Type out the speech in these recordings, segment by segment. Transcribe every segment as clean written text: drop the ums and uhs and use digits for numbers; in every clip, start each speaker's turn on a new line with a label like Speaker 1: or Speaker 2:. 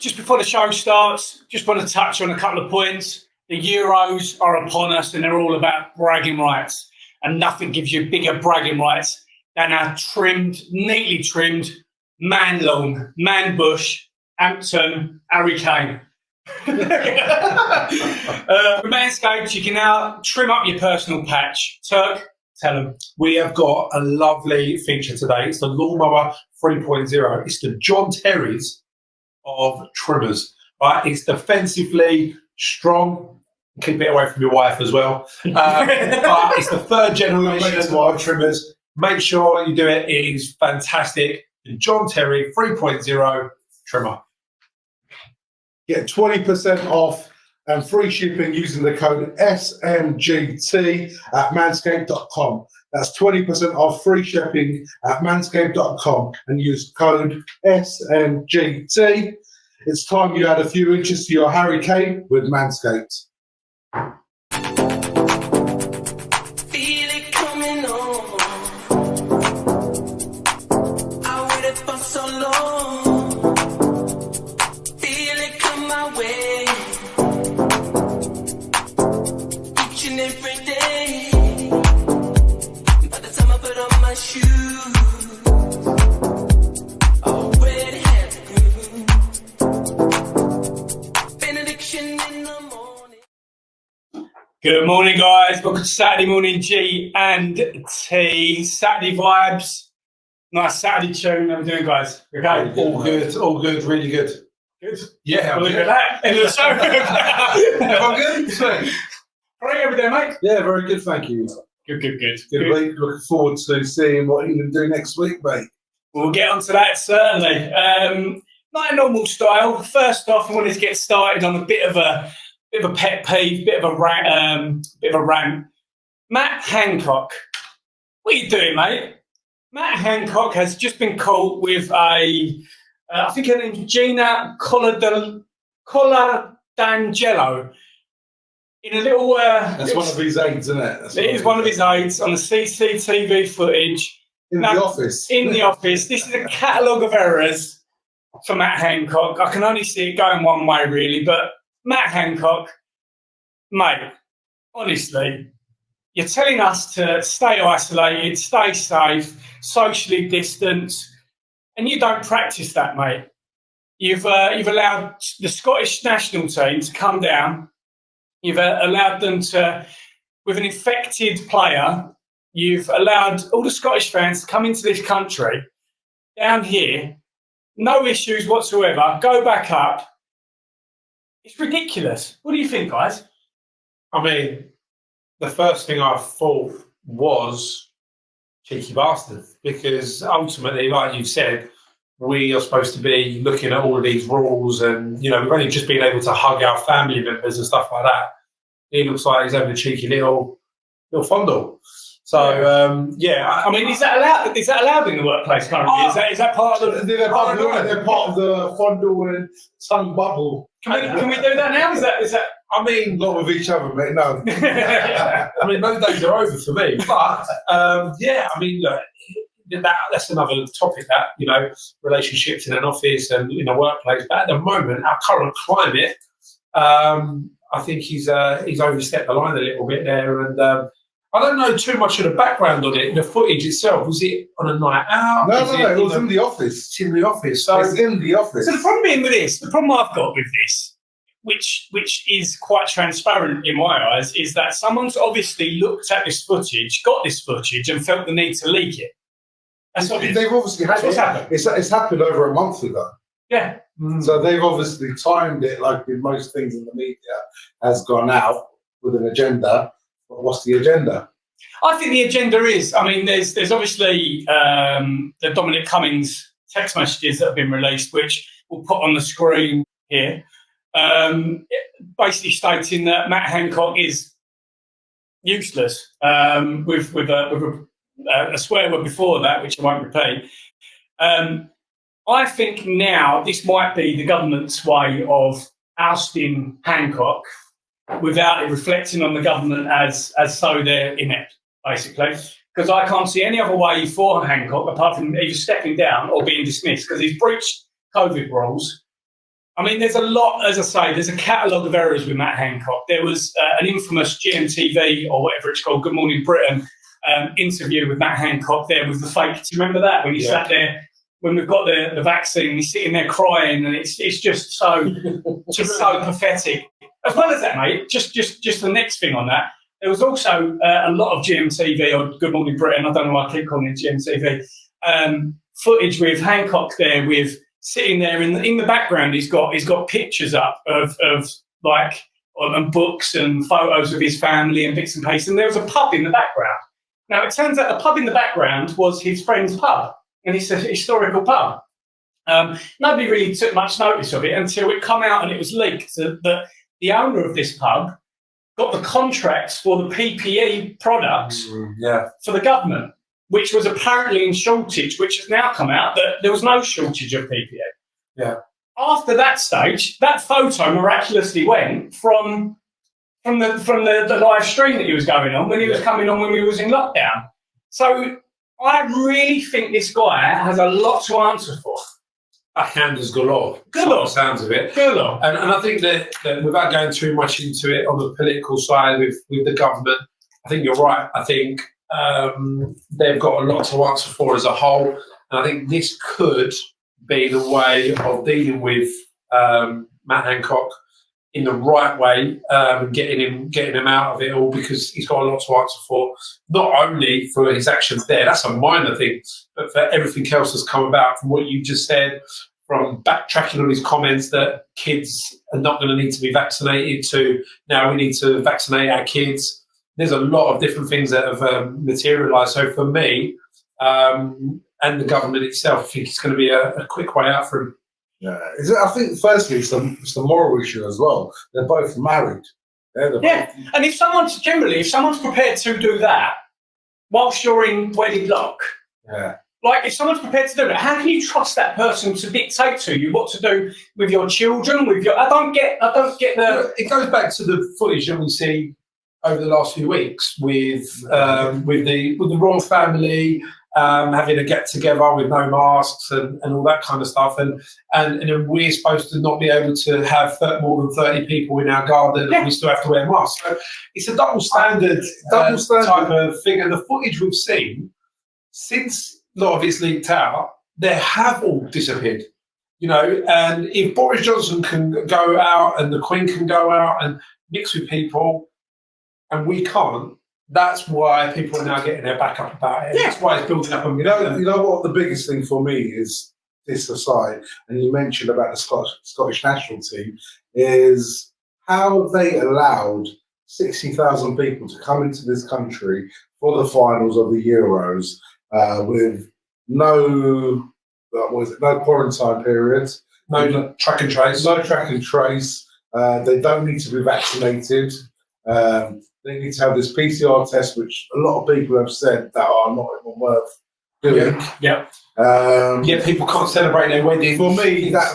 Speaker 1: Just before the show starts, just want to touch on a couple of points. The Euros are upon us and they're all about bragging rights. And nothing gives you bigger bragging rights than a neatly trimmed, man lawn, man bush, Hampton, Harry Kane. With Manscaped, you can now trim up your personal patch. Turk, tell them.
Speaker 2: We have got a lovely feature today. It's the Lawnmower 3.0. It's the John Terry's of trimmers. Right? It's defensively strong. Keep it away from your wife as well. But it's the third generation of trimmers. Make sure you do it. It is fantastic. The John Terry 3.0 trimmer.
Speaker 3: Get 20% off and free shipping using the code SMGT at manscaped.com. That's 20% off free shipping at manscaped.com and use code SMGT. It's time you add a few inches to your Harry Kane with Manscaped.
Speaker 4: Feel it coming on. I waited for so long. Feel it come my way. Each and every day. By the time I put on my shoes, I already had the groove. Benediction in the morning.
Speaker 1: Good morning, guys. Welcome to Saturday Morning G&T. Saturday vibes. Nice Saturday tune. How are we doing, guys? Okay.
Speaker 2: All good, really good.
Speaker 1: Good.
Speaker 2: Yeah,
Speaker 1: Look at that. End of the show.
Speaker 2: Everyone good? Sweet.
Speaker 1: Right over there, mate.
Speaker 3: Yeah, very good, thank you.
Speaker 1: Good.
Speaker 3: Good week. Looking forward to seeing what you can do next week, mate.
Speaker 1: We'll get onto that, certainly. Not a normal style. First off, I wanted to get started on a bit of a pet peeve, bit of a rant. Matt Hancock. What are you doing, mate? Matt Hancock has just been caught with I think her name's Gina Coladangelo, in a little...
Speaker 3: That's one of his aides, isn't it?
Speaker 1: It is one of his aides on the CCTV footage.
Speaker 3: In the office.
Speaker 1: In the office. This is a catalogue of errors for Matt Hancock. I can only see it going one way, really, but Matt Hancock, mate, honestly, you're telling us to stay isolated, stay safe, socially distance, and you don't practice that, mate. You've allowed the Scottish national team to come down. You've allowed them to, with an infected player, you've allowed all the Scottish fans to come into this country, down here, no issues whatsoever, go back up. It's ridiculous. What do you think, guys?
Speaker 2: I mean, the first thing I thought was cheeky bastard, because ultimately, like you said, we are supposed to be looking at all of these rules and, we've only just been able to hug our family members and stuff like that. He looks like he's having a cheeky little fondle. So, I
Speaker 1: mean, is that allowed? Is that allowed in the workplace currently? Is that part of the...
Speaker 3: They're part of the fondle and tongue bubble.
Speaker 1: Can we do that now? Is that?
Speaker 3: I mean, not with each other, mate. No.
Speaker 2: I mean, those days are over for me. But I mean, look, that's another topic. That relationships in an office and in a workplace. But at the moment, our current climate, I think he's overstepped the line a little bit there, and. I don't know too much of the background on it. The footage itself, was it on a night out?
Speaker 3: No, it was in the office.
Speaker 2: It's in the office. So
Speaker 3: it's in the office.
Speaker 1: So the problem being with this, the problem I've got with this, which is quite transparent in my eyes, is that someone's obviously looked at this footage, got this footage, and felt the need to leak it. That's what
Speaker 3: they've obviously had.
Speaker 1: What's happened?
Speaker 3: It's happened over a month ago.
Speaker 1: Yeah.
Speaker 3: So they've obviously timed it, like in most things in the media, has gone out with an agenda. What's the agenda?
Speaker 1: I think the agenda is, I mean, there's obviously the Dominic Cummings text messages that have been released, which we'll put on the screen here, basically stating that Matt Hancock is useless, with a swear word before that, which I won't repeat. I think now this might be the government's way of ousting Hancock without it reflecting on the government as so they're inept, basically. Because I can't see any other way for Hancock apart from either stepping down or being dismissed, because he's breached COVID rules. I mean, there's a lot, as I say, there's a catalogue of errors with Matt Hancock. There was an infamous GMTV, or whatever it's called, Good Morning Britain, interview with Matt Hancock there with the fake. Do you remember that? When he sat there, when we've got the vaccine, he's sitting there crying, and it's just so pathetic. As well as that, mate, just the next thing on that, there was also a lot of GMTV, or Good Morning Britain, I don't know why I keep calling it GMTV, footage with Hancock there with sitting there in the background. He's got pictures up of like and books and photos of his family and bits and pieces. And there was a pub in the background. Now it turns out the pub in the background was his friend's pub, and it's a historical pub. Nobody really took much notice of it until it come out and it was leaked that the owner of this pub got the contracts for the PPE products for the government, which was apparently in shortage, which has now come out that there was no shortage of PPE.
Speaker 2: Yeah.
Speaker 1: After that stage, that photo miraculously went from the live stream that he was going on when he was coming on when we was in lockdown. So I really think this guy has a lot to answer for.
Speaker 2: Backhanders galore.
Speaker 1: Galore.
Speaker 2: Sounds of it.
Speaker 1: Galore.
Speaker 2: And I think that without going too much into it on the political side with the government, I think you're right. I think they've got a lot to answer for as a whole. And I think this could be the way of dealing with Matt Hancock in the right way, getting him out of it all, because he's got a lot to answer for, not only for his actions there, that's a minor thing, but for everything else that's come about, from what you just said, from backtracking on his comments that kids are not going to need to be vaccinated to now we need to vaccinate our kids. There's a lot of different things that have materialised. So for me and the government itself, I think it's going to be a quick way out for him.
Speaker 3: Yeah, I think firstly it's the moral issue as well. They're both married.
Speaker 1: And if someone's prepared to do that whilst you're in wedded lock, like if someone's prepared to do that, how can you trust that person to dictate to you what to do with your children? I don't get the.
Speaker 2: It goes back to the footage that we see over the last few weeks with the royal family. Having a get together with no masks and all that kind of stuff, and then we're supposed to not be able to have more than 30 people in our garden, and we still have to wear masks. So it's a double standard type of thing. And the footage we've seen since a lot of it's leaked out, they have all disappeared. You know, and if Boris Johnson can go out and the Queen can go out and mix with people, and we can't. That's why people are now getting their back up about it. That's why it's building up.
Speaker 3: You know what the biggest thing for me is, this aside, and you mentioned about the Scottish national team, is how they allowed 60,000 people to come into this country for the finals of the Euros with no quarantine periods,
Speaker 2: no track and trace.
Speaker 3: No track and trace. They don't need to be vaccinated. They need to have this PCR test, which a lot of people have said that are not even worth doing.
Speaker 2: Yet people can't celebrate their wedding.
Speaker 3: For me, that's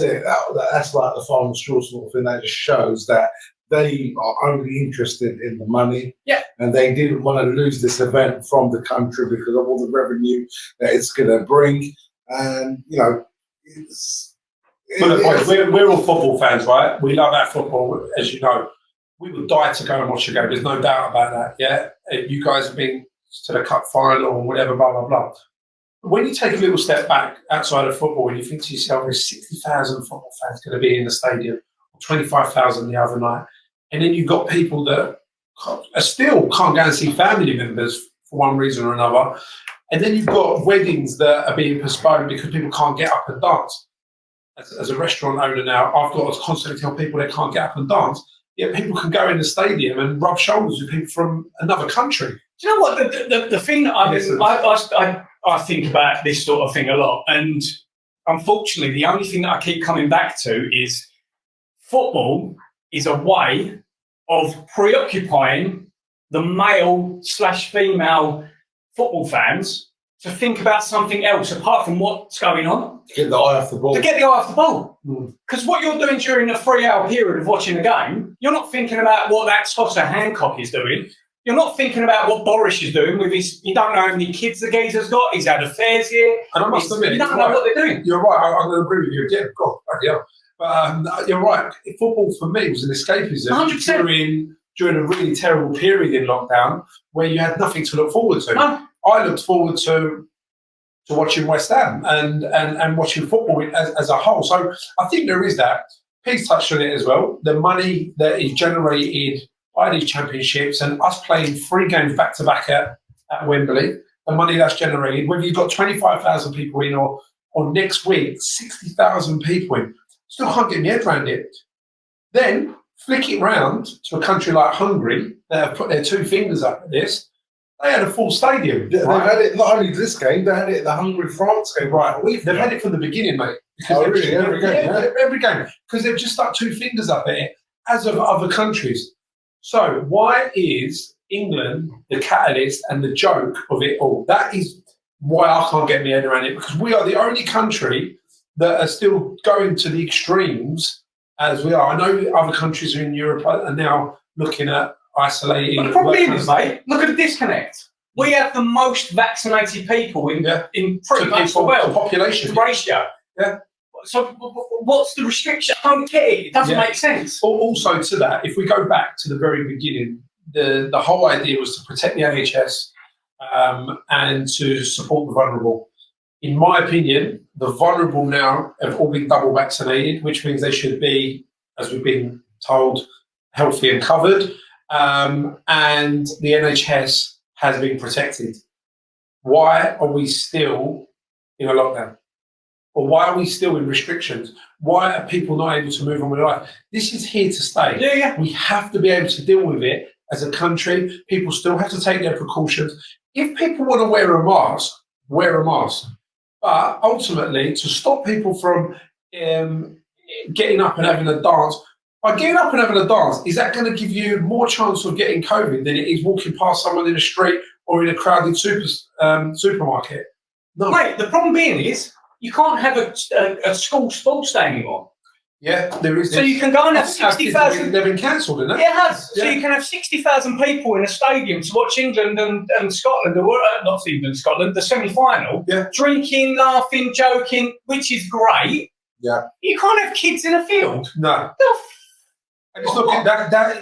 Speaker 3: it. That's like the final straw sort of thing. That just shows that they are only interested in the money. And they didn't want to lose this event from the country because of all the revenue that it's going to bring. And you know,
Speaker 2: we're all football fans, right? We love our football, as you know. We would die to go and watch a game. There's no doubt about that. Yeah, you guys have been to the cup final or whatever, blah blah blah. When you take a little step back outside of football and you think to yourself, there's 60,000 football fans going to be in the stadium, or 25,000 the other night, and then you've got people that still can't go and see family members for one reason or another, and then you've got weddings that are being postponed because people can't get up and dance. As a restaurant owner now, I've got to constantly tell people they can't get up and dance. Yet people can go in the stadium and rub shoulders with people from another country.
Speaker 1: Do you know what the thing that I think about this sort of thing a lot, and unfortunately, the only thing that I keep coming back to is football is a way of preoccupying the male/female football fans to think about something else apart from what's going on.
Speaker 3: To get the eye off the ball.
Speaker 1: Because what you're doing during a 3-hour period of watching the game, you're not thinking about what that tosser Hancock is doing. You're not thinking about what Boris is doing with his. You don't know how many kids the geezer's got. He's had affairs here.
Speaker 2: And I must admit,
Speaker 1: you don't know what they're doing.
Speaker 2: You're right. I'm going to agree with you again. God, yeah. But you're right. Football for me was an escapism
Speaker 1: 100%.
Speaker 2: during a really terrible period in lockdown where you had nothing to look forward to.
Speaker 1: No.
Speaker 2: I looked forward to watching West Ham and watching football as a whole. So I think there is that. Pete's touched on it as well. The money that is generated by these championships and us playing 3 games back-to-back at Wembley, the money that's generated, whether you've got 25,000 people in or next week, 60,000 people in, still can't get my head around it. Then flick it round to a country like Hungary that have put their 2 fingers up at this. They had a full stadium.
Speaker 3: They've had it not only this game, they had it the Hungary-France game.
Speaker 2: Right, they've had it from the beginning, mate.
Speaker 3: Oh, really? Every game?
Speaker 2: Yeah, every game. Because they've just stuck 2 fingers up at it, as of other countries. So why is England the catalyst and the joke of it all? That is why I can't get my head around it, because we are the only country that are still going to the extremes as we are. I know other countries in Europe are now looking at isolating.
Speaker 1: But the problem is, mate, look at the disconnect. We have the most vaccinated people in pretty much the world.
Speaker 2: Population
Speaker 1: ratio.
Speaker 2: Yeah.
Speaker 1: So what's the restriction? I don't get it. It doesn't make sense.
Speaker 2: Also to that, if we go back to the very beginning, the whole idea was to protect the NHS and to support the vulnerable. In my opinion, the vulnerable now have all been double vaccinated, which means they should be, as we've been told, healthy and covered. And the NHS has been protected. Why are we still in a lockdown? Or why are we still in restrictions? Why are people not able to move on with life? This is here to stay.
Speaker 1: Yeah.
Speaker 2: We have to be able to deal with it as a country. People still have to take their precautions. If people want to wear a mask, wear a mask. But ultimately, to stop people from getting up and having a dance, by getting up and having a dance, is that going to give you more chance of getting COVID than it is walking past someone in the street or in a crowded supermarket? No.
Speaker 1: Mate, the problem being is you can't have a school sports day anymore.
Speaker 2: Yeah, there is.
Speaker 1: So you can go and have 60,000.
Speaker 2: They've been cancelled, isn't it?
Speaker 1: It has.
Speaker 2: Yeah.
Speaker 1: So you can have 60,000 people in a stadium to watch England and Scotland, or not England, Scotland, the semi-final.
Speaker 2: Yeah.
Speaker 1: Drinking, laughing, joking, which is great.
Speaker 3: Yeah.
Speaker 1: You can't have kids in a field.
Speaker 2: No. And it's not good.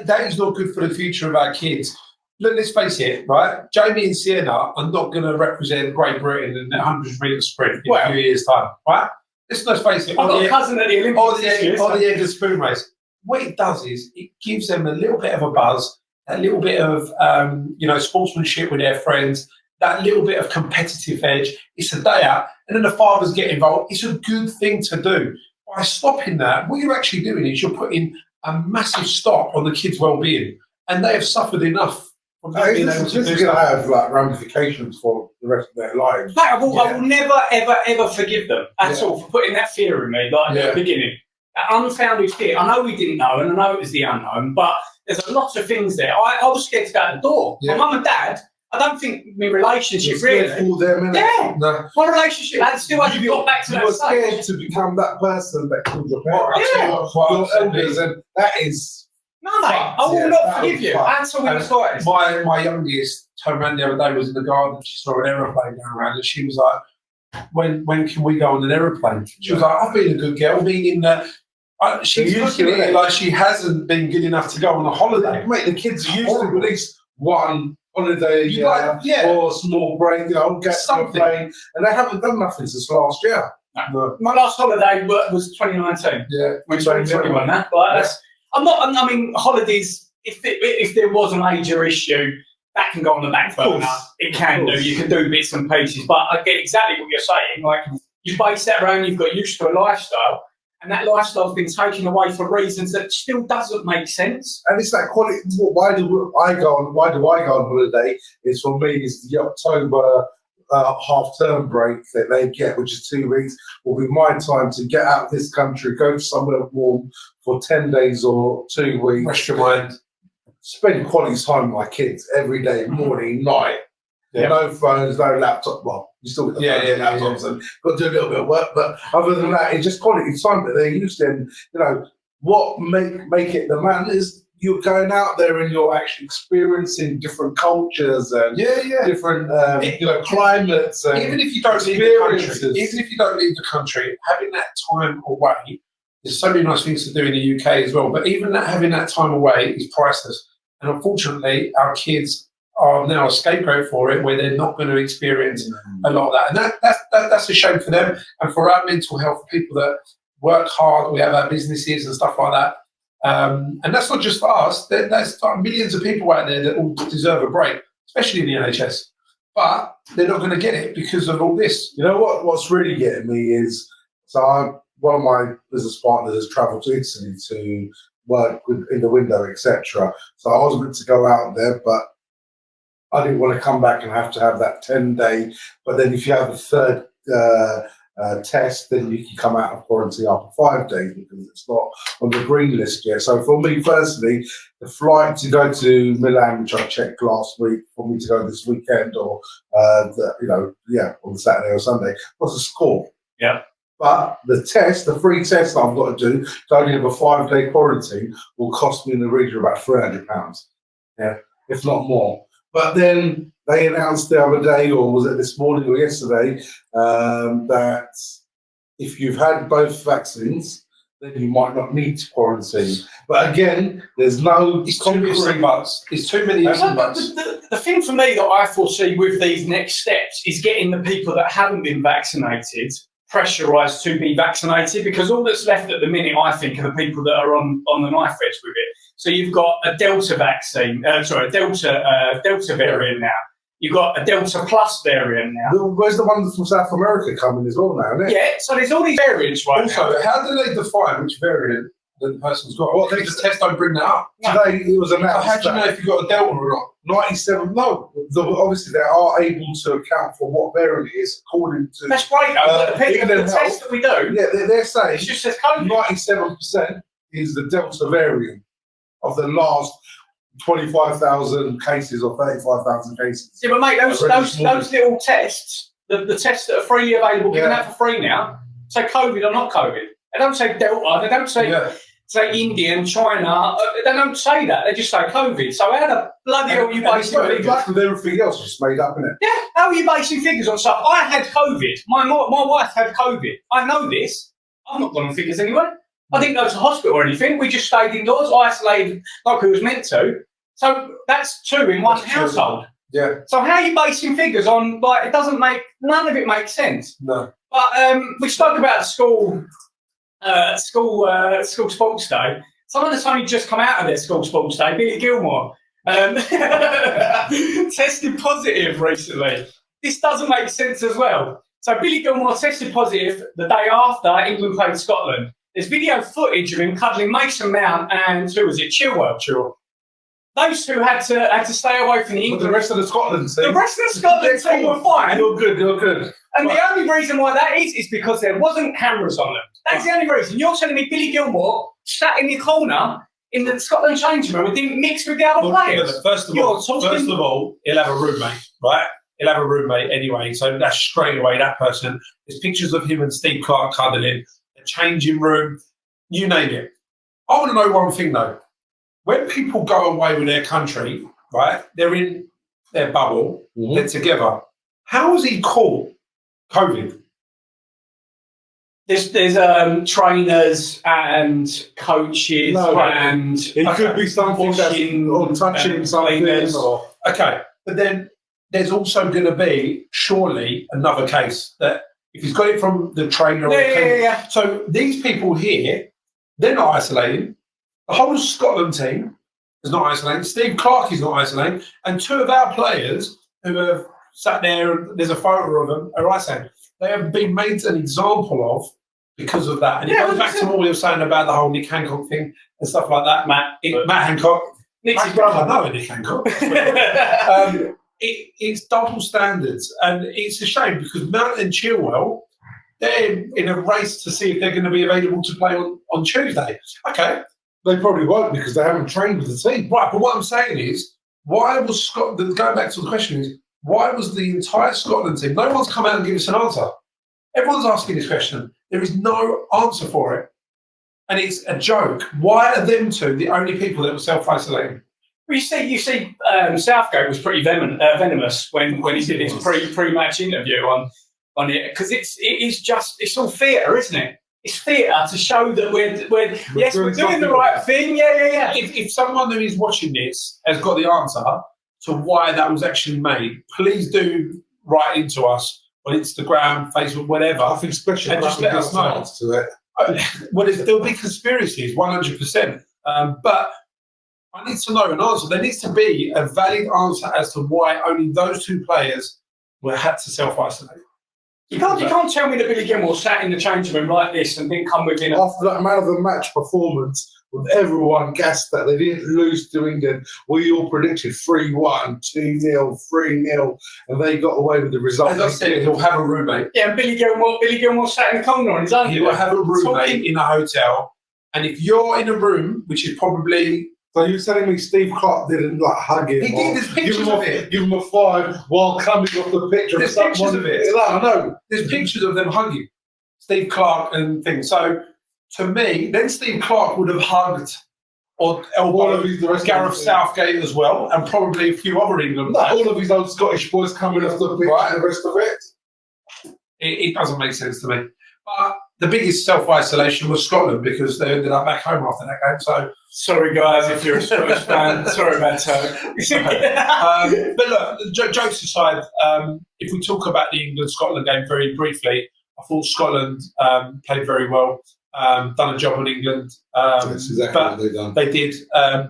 Speaker 2: That is not good for the future of our kids. Look, let's face it, right? Jamie and Sienna are not going to represent Great Britain in the 100-metre sprint in a few years' time, right? Let's face it.
Speaker 1: I've got a cousin at the Olympics.
Speaker 2: Or the Edgar Spoon race. What it does is it gives them a little bit of a buzz, a little bit of sportsmanship with their friends, that little bit of competitive edge. It's a day out, and then the fathers get involved. It's a good thing to do. By stopping that, what you're actually doing is you're putting a massive stop on the kids' well-being, and they have suffered enough.
Speaker 3: This is going to have ramifications for the rest of their lives.
Speaker 1: I will never, ever, ever forgive them at all for putting that fear in me, at the beginning. That unfounded fear. I know we didn't know, and I know it was the unknown, but there's a lot of things there. I was scared to go out the door.
Speaker 3: Yeah.
Speaker 1: My mum and dad, I don't think my relationship
Speaker 3: You're
Speaker 1: really.
Speaker 3: for them,
Speaker 1: Yeah.
Speaker 3: No.
Speaker 1: My relationship still hasn't got back to
Speaker 3: You
Speaker 1: that
Speaker 3: were
Speaker 1: stage.
Speaker 3: scared to become that person that killed your parents,
Speaker 2: Your
Speaker 3: elders, and that is.
Speaker 1: No, mate, I will not forgive you. That's all we started.
Speaker 2: My youngest turned around the other day, was in the garden, she saw an aeroplane going around, and she was like, when can we go on an aeroplane? She was like, I've been a good girl, being in the... she's looking at it like she hasn't been good enough to go on a holiday.
Speaker 3: Mate, the kids used to at least one holiday or a small break, get something, and they haven't done nothing since last year.
Speaker 1: No. My last holiday was 2019.
Speaker 3: Yeah.
Speaker 1: We're 2021 now. I mean, holidays, if there was a major issue, that can go on the back burner. It can do. You can do bits and pieces. But I get exactly what you're saying. Like, you base that around, you've got used to a lifestyle, and that lifestyle's been taken away for reasons that still doesn't make sense.
Speaker 3: And it's that quality. Why do I go on holiday? Is for me, is the October half-term break that they get, which is 2 weeks, will be my time to get out of this country, go somewhere warm for 10 days or 2 weeks.
Speaker 2: Rest your mind.
Speaker 3: Spend quality time with my kids every day, morning, night. Yeah. No phones, no laptop. Well, you still get the phones and laptops and got to do a little bit of work. But other than that, it's just quality time that they're used to. And, what make it the man is you're going out there and you're actually experiencing different cultures and different climates. And
Speaker 2: even if you don't leave the country, having that time away, there's so many nice things to do in the UK as well. But even having that time away is priceless. And unfortunately, our kids are now a scapegoat for it, where they're not going to experience a lot of that. And that's a shame for them and for our mental health. People that work hard, we have our businesses and stuff like that. And that's not just for us. There's millions of people out there that all deserve a break, especially in the NHS. But they're not going to get it because of all this.
Speaker 3: You know what's really getting me is, one of my business partners has travelled to Italy to work in the window, etc. So I was meant to go out there, but I didn't want to come back and have to have that 10-day. But then if you have a third test, then you can come out of quarantine after 5 days because it's not on the green list yet. So for me personally, the flight to go to Milan, which I checked last week, for me to go this weekend or on Saturday or Sunday, was a score.
Speaker 1: Yeah.
Speaker 3: But the free test I've got to do to only have a 5-day quarantine will cost me in the region of about £300. Yeah, if not more. But then they announced the other day, or was it this morning or yesterday, that if you've had both vaccines, then you might not need to quarantine. But again, there's no...
Speaker 2: It's too many ifs and buts. It's too many ifs and buts.
Speaker 1: The thing for me that I foresee with these next steps is getting the people that haven't been vaccinated pressurised to be vaccinated, because all that's left at the minute, I think, are the people that are on the knife edge with it. So you've got a Delta vaccine, Delta variant now. You've got a Delta Plus variant now.
Speaker 3: Where's the one from South America coming as well now, isn't it?
Speaker 1: Yeah, so there's all these variants right now.
Speaker 2: Also, how do they define which variant the person's got? Well, the test don't bring that up.
Speaker 3: Today it was announced.
Speaker 2: How do you know if you've got a Delta or not?
Speaker 3: 97. No, obviously they are able to account for what variant it is according to.
Speaker 1: That's great. The test that we do.
Speaker 3: Yeah, they're saying
Speaker 1: it just says COVID.
Speaker 3: 97% is the Delta variant of the last 25,000 cases or 35,000 cases.
Speaker 1: Yeah, but mate, those little tests, the tests that are freely available, given out for free now, say COVID or not COVID. They don't say Delta. They don't say India and China. They don't say that. They just say COVID. So how the bloody hell are you basing figures?
Speaker 3: Like with everything else, just made up, isn't it?
Speaker 1: Yeah. How are you basing figures on stuff? I had COVID. My wife had COVID. I know this. I've not gone on figures anyway. I didn't go to hospital or anything. We just stayed indoors, isolated like we was meant to. So that's two in one household.
Speaker 3: Yeah.
Speaker 1: So how are you basing figures on, like, none of it makes sense.
Speaker 3: No.
Speaker 1: But we spoke about school sports day. Someone that's only just come out of their school sports day, Billy Gilmore, tested positive recently. This doesn't make sense as well. So Billy Gilmore tested positive the day after England played Scotland. There's video footage of him cuddling Mason Mount and who was it? Chilwell. Those two had to stay away from the England.
Speaker 3: But the rest of the Scotland team.
Speaker 1: The rest of the Scotland team were fine.
Speaker 3: You're good.
Speaker 1: And the only reason why that is because there wasn't cameras on them. That's the only reason. You're telling me Billy Gilmore sat in the corner in the Scotland changing room and didn't mix with the other players?
Speaker 2: First of all, he'll have a roommate, right? He'll have a roommate anyway, so that's straight away that person. There's pictures of him and Steve Clark cuddling, the changing room, you name it. I want to know one thing though. When people go away with their country, right, they're in their bubble, they're together. How was he caught COVID?
Speaker 1: There's trainers and coaches and
Speaker 3: it could be something that's touching something.
Speaker 2: Okay, but then there's also going to be surely another case that if he's got it from the trainer.
Speaker 1: Yeah.
Speaker 2: So these people here, they're not isolating. The whole Scotland team is not isolating. Steve Clark is not isolating. And two of our players who have sat there, there's a photo of them, are isolating. They have been made an example of because of that. And it goes back to what we were saying about the whole Nick Hancock thing and stuff like that. Matt Hancock. Nick's his brother. No, Nick Hancock. It's double standards. And it's a shame because Mount and Chilwell, they're in a race to see if they're going to be available to play on Tuesday. Okay.
Speaker 3: They probably won't because they haven't trained with the team.
Speaker 2: Right, but what I'm saying is, why was Scotland, going back to the question is, why was the entire Scotland team, no one's come out and given us an answer. Everyone's asking this question. There is no answer for it. And it's a joke. Why are them two the only people that were self-isolating?
Speaker 1: Well, you see, Southgate was pretty venomous when he did his pre-match interview on it, because it's all theatre, isn't it? It's theatre to show that we're doing the right thing. Yeah.
Speaker 2: If someone who is watching this has got the answer to why that was actually made, please do write into us on Instagram, Facebook, whatever.
Speaker 3: I think especially
Speaker 2: and just let us know.
Speaker 3: To it.
Speaker 2: Well, there'll be conspiracies, 100%. But I need to know an answer. There needs to be a valid answer as to why only those two players had to self-isolate.
Speaker 1: You can't tell me that Billy Gilmore sat in the changing room like this and didn't come within.
Speaker 3: After that man of the match performance, with everyone gassed that they didn't lose to England, we all predicted 3-1, 2-0, 3-0, and they got away with the result.
Speaker 2: As I said, he'll have a roommate.
Speaker 1: Yeah, and Billy Gilmore sat in the corner on his own.
Speaker 2: He will have a roommate in a hotel, and if you're in a room, which is probably.
Speaker 3: So you're telling me Steve Clark didn't hug him?
Speaker 2: He did. There's pictures of it.
Speaker 3: Give him a 5 while coming off the picture.
Speaker 2: There's pictures of it.
Speaker 3: I know.
Speaker 2: There's pictures of them hugging Steve Clark and things. So to me, then Steve Clark would have hugged or elbowed Gareth Southgate as well, and probably a few other England players.
Speaker 3: All of his old Scottish boys coming off the pitch and the rest of it.
Speaker 2: It doesn't make sense to me. But the biggest self-isolation was Scotland, because they ended up back home after that game. So
Speaker 1: sorry, guys, if you're a Scottish fan. Sorry about that.
Speaker 2: But look, jokes aside, if we talk about the England-Scotland game very briefly, I thought Scotland played very well, done a job on England.
Speaker 3: That's exactly what they've done.
Speaker 2: They did.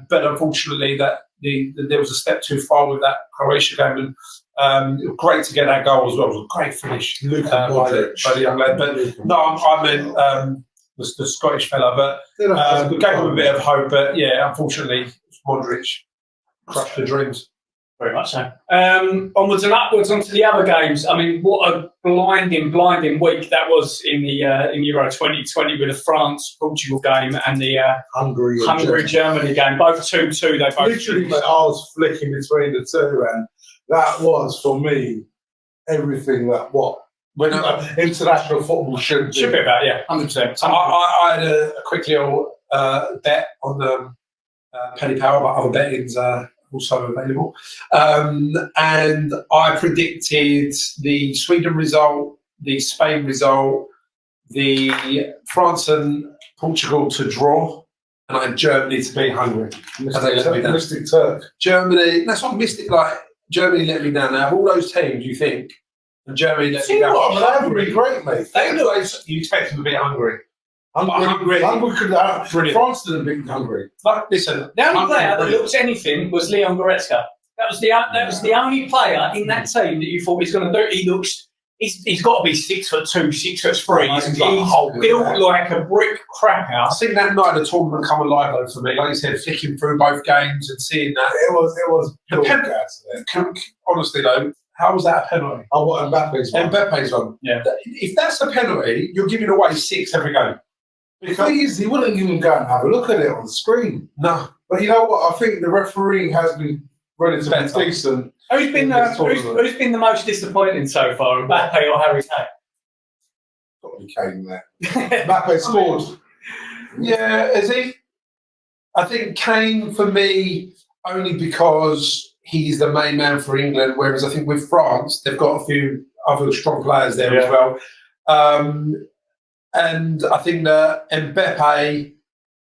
Speaker 2: But unfortunately, there was a step too far with that Croatia game. And it was great to get that goal as well. It was a great finish by the young lad. But no, I meant the Scottish fella. But gave him a bit of hope. But yeah, unfortunately, Modric crushed the dreams.
Speaker 1: Very much so. Onwards and upwards onto the other games. I mean, what a blinding week that was in Euro 2020 with the France-Portugal game and the Hungary-Germany game. Both 2-2. They both
Speaker 3: literally, I was flicking between the two, and that was, for me, everything that international football should be
Speaker 1: about. Yeah, 100%.
Speaker 2: I had a quick little bet on the Penny Power, but other bettings are also available. And I predicted the Sweden result, the Spain result, the France and Portugal to draw, and I had Germany to beat Hungary.
Speaker 3: Mystic Turk.
Speaker 2: Germany, that's not mystic, like Germany let me down. Now, of all those teams, you think, and Germany let me down.
Speaker 3: Hungary, great, mate.
Speaker 2: You expect them to beat Hungary.
Speaker 3: Hungary could have. France didn't beat Hungary.
Speaker 2: But listen,
Speaker 1: the only player that looked anything was Leon Goretzka. That was the only player in that team that you thought he's going to do. He looks. He's got to be 6'2", 6'3". He's built like a brick crap house.
Speaker 2: I think that night the tournament come alive though for me. Like you said, flicking through both games and seeing that.
Speaker 3: It was the penalty.
Speaker 2: Honestly though, how was that a penalty?
Speaker 3: Oh, what, Mbappe's one?
Speaker 2: Mbappe's one.
Speaker 1: Yeah.
Speaker 2: If that's a penalty, you're giving away 6 every game.
Speaker 3: The thing is, he wouldn't even go and have a look at it on the screen.
Speaker 2: No.
Speaker 3: But you know what? I think the refereeing has been relatively decent.
Speaker 1: Who's been the most disappointing so far, Mbappe or Harry Kane?
Speaker 3: Got to be Kane there. Mbappe scored.
Speaker 2: Yeah, is he? I think Kane for me only because he's the main man for England. Whereas I think with France, they've got a few other strong players there as well. And I think that Mbappe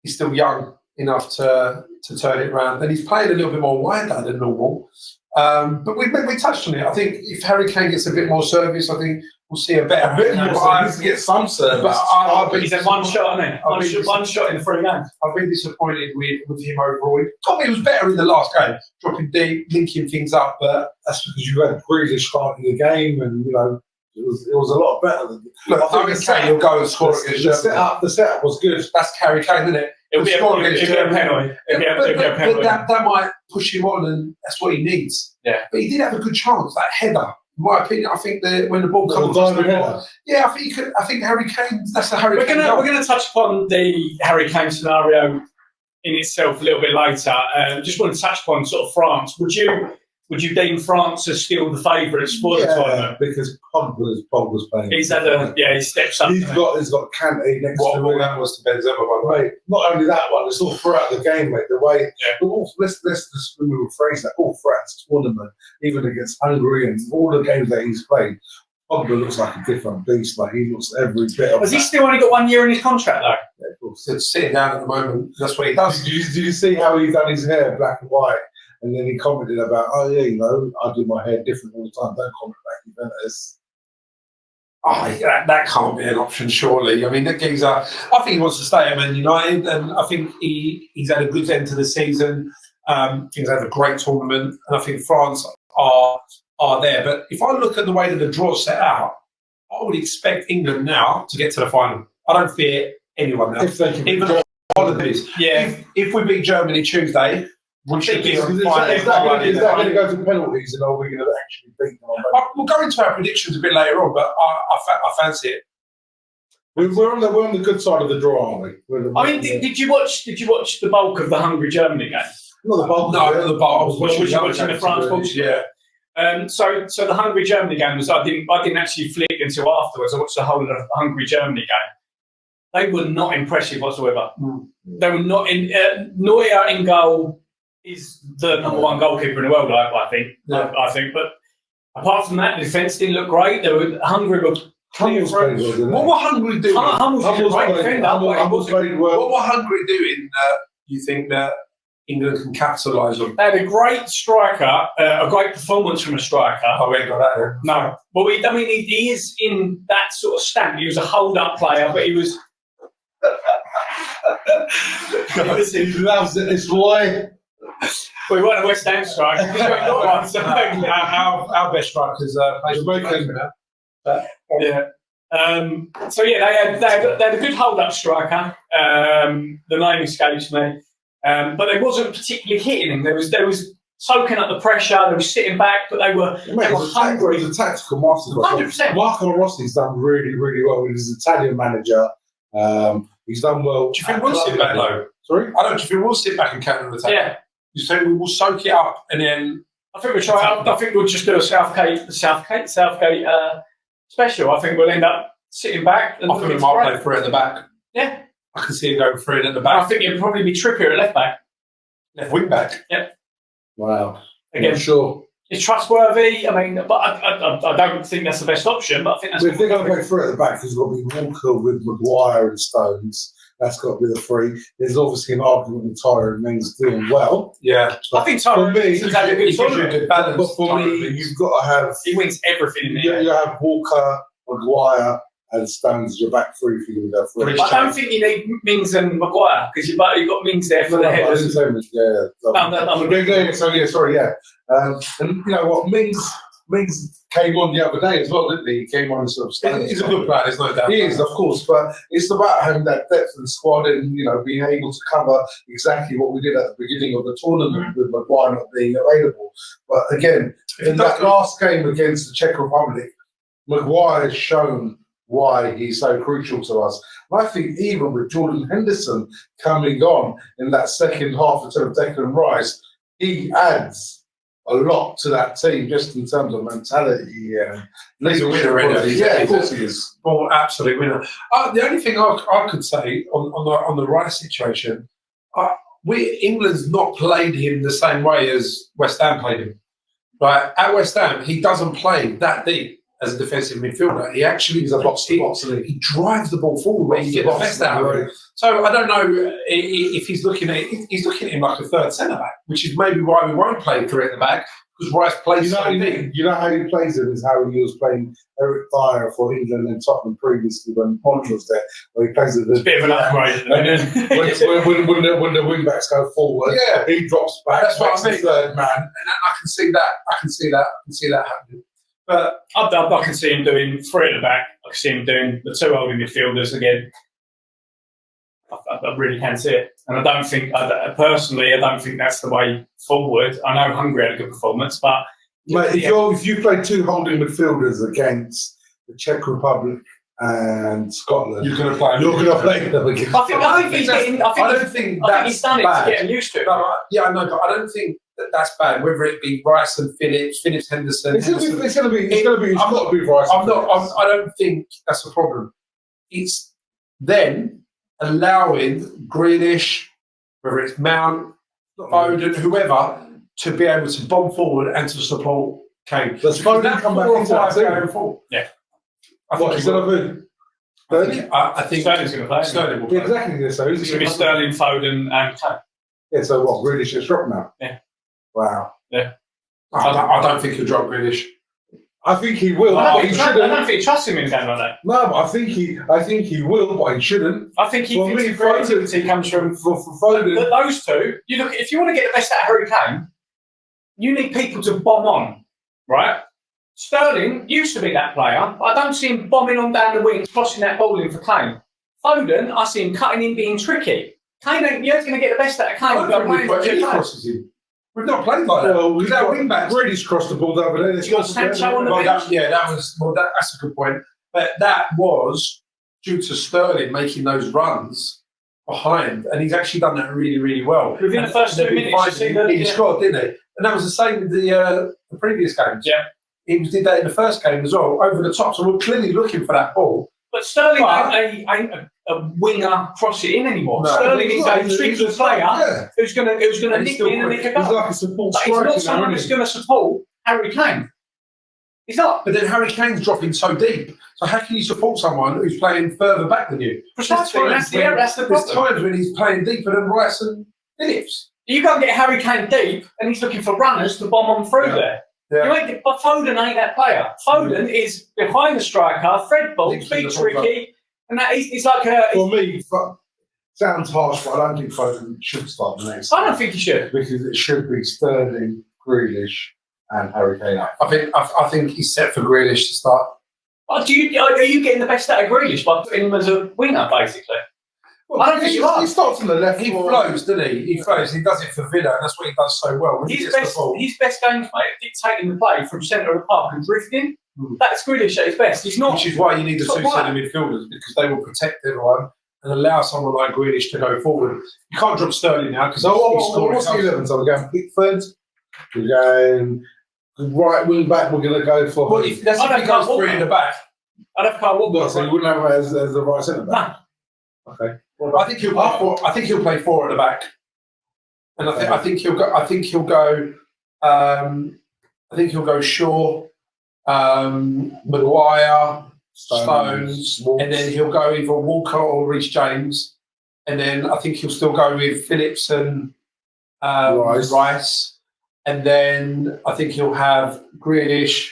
Speaker 2: is still young enough to turn it around, and he's played a little bit more wider than normal. But we touched on it. I think if Harry Kane gets a bit more service, I think we'll see a better.
Speaker 3: He needs to get some service.
Speaker 1: But he's had one shot, hasn't he? One shot in the 3 games.
Speaker 2: I've been disappointed with him overall. He was better in the last game, dropping deep, linking things up. But
Speaker 3: that's because you had Grealish starting the game, and it was a lot better than.
Speaker 2: Look, I think Kane will go and score against Germany.
Speaker 3: The setup was good.
Speaker 2: That's Harry Kane, isn't it?
Speaker 1: It'll be a penalty.
Speaker 2: But that might push him on, and that's what he needs.
Speaker 1: Yeah.
Speaker 2: But he did have a good chance, that header. In my opinion, I think that when the ball comes across the ball, yeah, I think you could. I think Harry Kane. That's the Harry Kane.
Speaker 1: We're going to touch upon the Harry Kane scenario in itself a little bit later. Just want to touch upon sort of France. Would you would you deem France as still the favourites for the tournament?
Speaker 3: Because Pogba's playing.
Speaker 1: He's had he steps up.
Speaker 3: He's got Kante next to him.
Speaker 2: That was to Benzema, by the way.
Speaker 3: Not only that one, it's all throughout the game, mate. The way, let's just rephrase that. All throughout the tournament, even against Hungary and all the games that he's played, Pogba looks like a different beast. Like he looks every bit of.
Speaker 1: Has he still only got 1 year in his contract though?
Speaker 3: Yeah, of course.
Speaker 2: It's sitting down at the moment. That's what he does.
Speaker 3: Did you see how he done his hair black and white? And then he commented about, oh yeah, I do my hair different all the time. Don't comment back Juventus.
Speaker 2: That can't be an option, surely. I mean, that geezer, I think he wants to stay at Man United, and I think he's had a good end to the season. He's had a great tournament, and I think France are there. But if I look at the way that the draw's set out, I would expect England now to get to the final. I don't fear anyone now.
Speaker 3: If they can
Speaker 2: even the holidays.
Speaker 1: Yeah.
Speaker 2: If we beat Germany Tuesday, we should be on final.
Speaker 3: Is that going to go to penalties, and are we going to actually beat them?
Speaker 2: We'll go into our predictions a bit later on, but I fancy it.
Speaker 3: We're on the good side of the draw, aren't we?
Speaker 1: I mean, did you watch the bulk of the Hungary-Germany game?
Speaker 3: Not the bulk.
Speaker 2: No, the bulk. I was
Speaker 1: watching the France-Portugal.
Speaker 2: Yeah.
Speaker 1: So the Hungary-Germany game was I didn't actually flick until afterwards. I watched the whole of the Hungary-Germany game. They were not impressive whatsoever. They were not in. Neuer in goal is the number one goalkeeper in the world. I think.
Speaker 2: Yeah.
Speaker 1: I think. But apart from that, the defence didn't look great. Hungary were.
Speaker 2: What were Hungary doing?
Speaker 1: Hummels was a great defender.
Speaker 2: What were Hungary doing that you think that England can capitalise on?
Speaker 1: They had a great striker, a great performance from a striker.
Speaker 2: Oh, we ain't got that then.
Speaker 1: No. Well, he is in that sort of stamp. He was a hold-up player, but he was...
Speaker 3: He loves it this way.
Speaker 1: Well, he wasn't a West Ham striker.
Speaker 2: Our best strikers play
Speaker 1: yeah. So yeah, they had a good hold-up striker. The name escapes me, but they wasn't particularly hitting him. There was soaking up the pressure. They were sitting back, but they were hungry.
Speaker 3: It was a tactical masterclass.
Speaker 1: 100%.
Speaker 3: Marco Rossi's done really, really well with his Italian manager. He's done well.
Speaker 2: Do you think we'll sit back low?
Speaker 3: Sorry?
Speaker 2: I don't. Do you think we'll sit back and counter attack?
Speaker 1: Yeah.
Speaker 2: You think we will soak it up and then?
Speaker 1: I think we'll try. I think we'll just do a Southgate special. I think we'll end up sitting back.
Speaker 2: I think we might play three at the back.
Speaker 1: Yeah.
Speaker 2: I can see him going three at the back.
Speaker 1: I think it'll probably be Trippier at left back.
Speaker 2: Left wing back.
Speaker 1: Yep.
Speaker 3: Wow.
Speaker 1: Again,
Speaker 3: sure.
Speaker 1: It's trustworthy. I mean, but I don't think that's the best option. But I think that's.
Speaker 3: If they're going to play three at the back, there's got to be Walker with Maguire and Stones. That's got to be the three. There's obviously an argument with Tyler Mings doing well.
Speaker 2: Yeah.
Speaker 1: I think Tyler Mings has had a good tournament.
Speaker 3: But for me, you've got to have.
Speaker 1: He wins everything in there.
Speaker 3: You have Walker, Maguire, and Stones as your back three if you're going to go for it.
Speaker 1: I don't think you need Mings and Maguire because you've got Mings there for the headers. And
Speaker 3: you know what, Mings came on the other day as well, didn't he? He came on and sort of.
Speaker 2: He's a good player, there's no doubt.
Speaker 3: He is, of course, but it's about having that depth in the squad and being able to cover exactly what we did at the beginning of the tournament with Maguire not being available. But again, in that last game against the Czech Republic, Maguire has shown why he's so crucial to us. And I think even with Jordan Henderson coming on in that second half instead of Declan Rice, he adds a lot to that team just in terms of mentality.
Speaker 2: He's a winner, really.
Speaker 3: Yeah, of course he is.
Speaker 2: Well, absolute winner. The only thing I could say on the Rice situation, England's not played him the same way as West Ham played him. Right? At West Ham, he doesn't play that deep as a defensive midfielder. He actually is a box. He drives the ball forward where you get the best out of it. So I don't know if he's looking at him like a third centre back, which is maybe why we won't play three at the back because Rice plays so deep.
Speaker 3: You know how he plays it is how he was playing Eric Dyer for England and Tottenham previously when Pond was there, where he plays it.
Speaker 1: It's a bit of an upgrade.
Speaker 3: when the wing backs go forward, he drops back.
Speaker 2: That's what I mean.
Speaker 3: Third man,
Speaker 2: and I can see that happening. But
Speaker 1: I can see him doing three at the back. I can see him doing the two holding midfielders again. I really can see it. And I don't think that's the way forward. I know Hungary had a good performance, but...
Speaker 3: Mate, if you play two holding midfielders against the Czech Republic and Scotland,
Speaker 2: you're going to play
Speaker 3: them again.
Speaker 1: I think he's done it to get him used to it.
Speaker 2: Yeah, I know, but I don't think that's bad. Whether it be Rice and Phillips, Henderson.
Speaker 3: It's going to be. It's got to be Rice.
Speaker 2: I don't think that's a problem. It's then allowing Grealish, whether it's Mount, Foden, whoever, to be able to bomb forward and to support Kane.
Speaker 3: Does Foden come back into that team?
Speaker 1: Yeah.
Speaker 3: I think he's going to be.
Speaker 2: I think
Speaker 1: Sterling's going to play.
Speaker 2: Sterling will play.
Speaker 3: Exactly. So
Speaker 1: It's going to be Sterling, Foden, and Kane.
Speaker 3: Yeah. So what? Grealish is dropped now.
Speaker 1: Yeah.
Speaker 3: Wow.
Speaker 1: Yeah.
Speaker 2: I don't think he'll drop Grealish.
Speaker 3: I think he will.
Speaker 1: I
Speaker 3: But he shouldn't.
Speaker 1: don't think he trusts him in a game like that.
Speaker 3: No, but I think he will, but he shouldn't.
Speaker 1: I think he
Speaker 3: For
Speaker 1: thinks
Speaker 3: me,
Speaker 1: the creativity comes from
Speaker 3: For Foden.
Speaker 1: those two. You look, if you want to get the best out of Harry Kane, you need people to bomb on, right? Sterling used to be that player. I don't see him bombing on down the wing, crossing that ball in for Kane. Foden, I see him cutting in, being tricky. Kane, you're going to get the best out of Kane.
Speaker 2: I don't think we've got any crosses in. We've not played like that.
Speaker 3: Well, we've
Speaker 2: our
Speaker 3: got
Speaker 2: wing backs.
Speaker 3: Grealish crossed the ball over there.
Speaker 1: You got Sancho on the bench.
Speaker 2: That's a good point. But that was due to Sterling making those runs behind, and he's actually done that really, really well.
Speaker 1: Within the first 2 minutes,
Speaker 2: he scored, didn't he? And that was the same with the previous games.
Speaker 1: Yeah.
Speaker 2: He did that in the first game as well, over the top. So we're clearly looking for that ball.
Speaker 1: But Sterling ain't a winger cross it in anymore.
Speaker 3: No,
Speaker 1: Sterling is a tricky player who's going to
Speaker 2: And
Speaker 1: nick
Speaker 2: he's
Speaker 1: in and nick a
Speaker 3: He's
Speaker 1: goal.
Speaker 3: like a support
Speaker 1: But he's
Speaker 3: striker.
Speaker 1: not someone who's going to support Harry Kane. He's not.
Speaker 2: But then Harry Kane's dropping so deep. So how can you support someone who's playing further back than you?
Speaker 1: Precisely. That's the
Speaker 2: There's
Speaker 1: problem.
Speaker 2: times when he's playing deeper than Rice and Phillips.
Speaker 1: You go and get Harry Kane deep, and he's looking for runners to bomb on through there.
Speaker 2: Yeah.
Speaker 1: But Foden ain't that player. Foden is behind the striker, thread ball, be tricky, and that he's like a.
Speaker 3: For me, sounds harsh, but I don't think Foden should start the next.
Speaker 1: I don't think he should.
Speaker 3: Because it should be Sterling, Grealish, and Harry Kane.
Speaker 2: I think he's set for Grealish to start.
Speaker 1: Are you getting the best out of Grealish by putting him as a winger, basically?
Speaker 3: Well,
Speaker 1: I don't think you are.
Speaker 3: He starts on the left.
Speaker 2: He flows, doesn't he? He flows. He does it for Villa, and that's what he does so well. When he
Speaker 1: His
Speaker 2: gets
Speaker 1: best,
Speaker 2: the ball.
Speaker 1: his best games, mate, dictating the play from centre of the park and drifting. That's Grealish at his best. He's not.
Speaker 2: Which is why you need the
Speaker 1: It's
Speaker 2: two
Speaker 1: not
Speaker 2: centre midfielders, because they will protect everyone and allow someone like Grealish to go forward. You can't drop Sterling now because he's scoring.
Speaker 3: What's the 11? So we're going Pickford. We're going right wing back. We're going to go for.
Speaker 2: Well, if that's if he goes three in the back.
Speaker 1: I'd have Carl Walker.
Speaker 3: What, so you wouldn't have it as the right centre back?
Speaker 1: No.
Speaker 3: Okay.
Speaker 2: I think he'll play four at the back, and I think he'll go. I think he'll go Shaw, Maguire, Stones, and then he'll go either Walker or Reece James, and then I think he'll still go with Phillips and Rice, and then I think he'll have Grealish,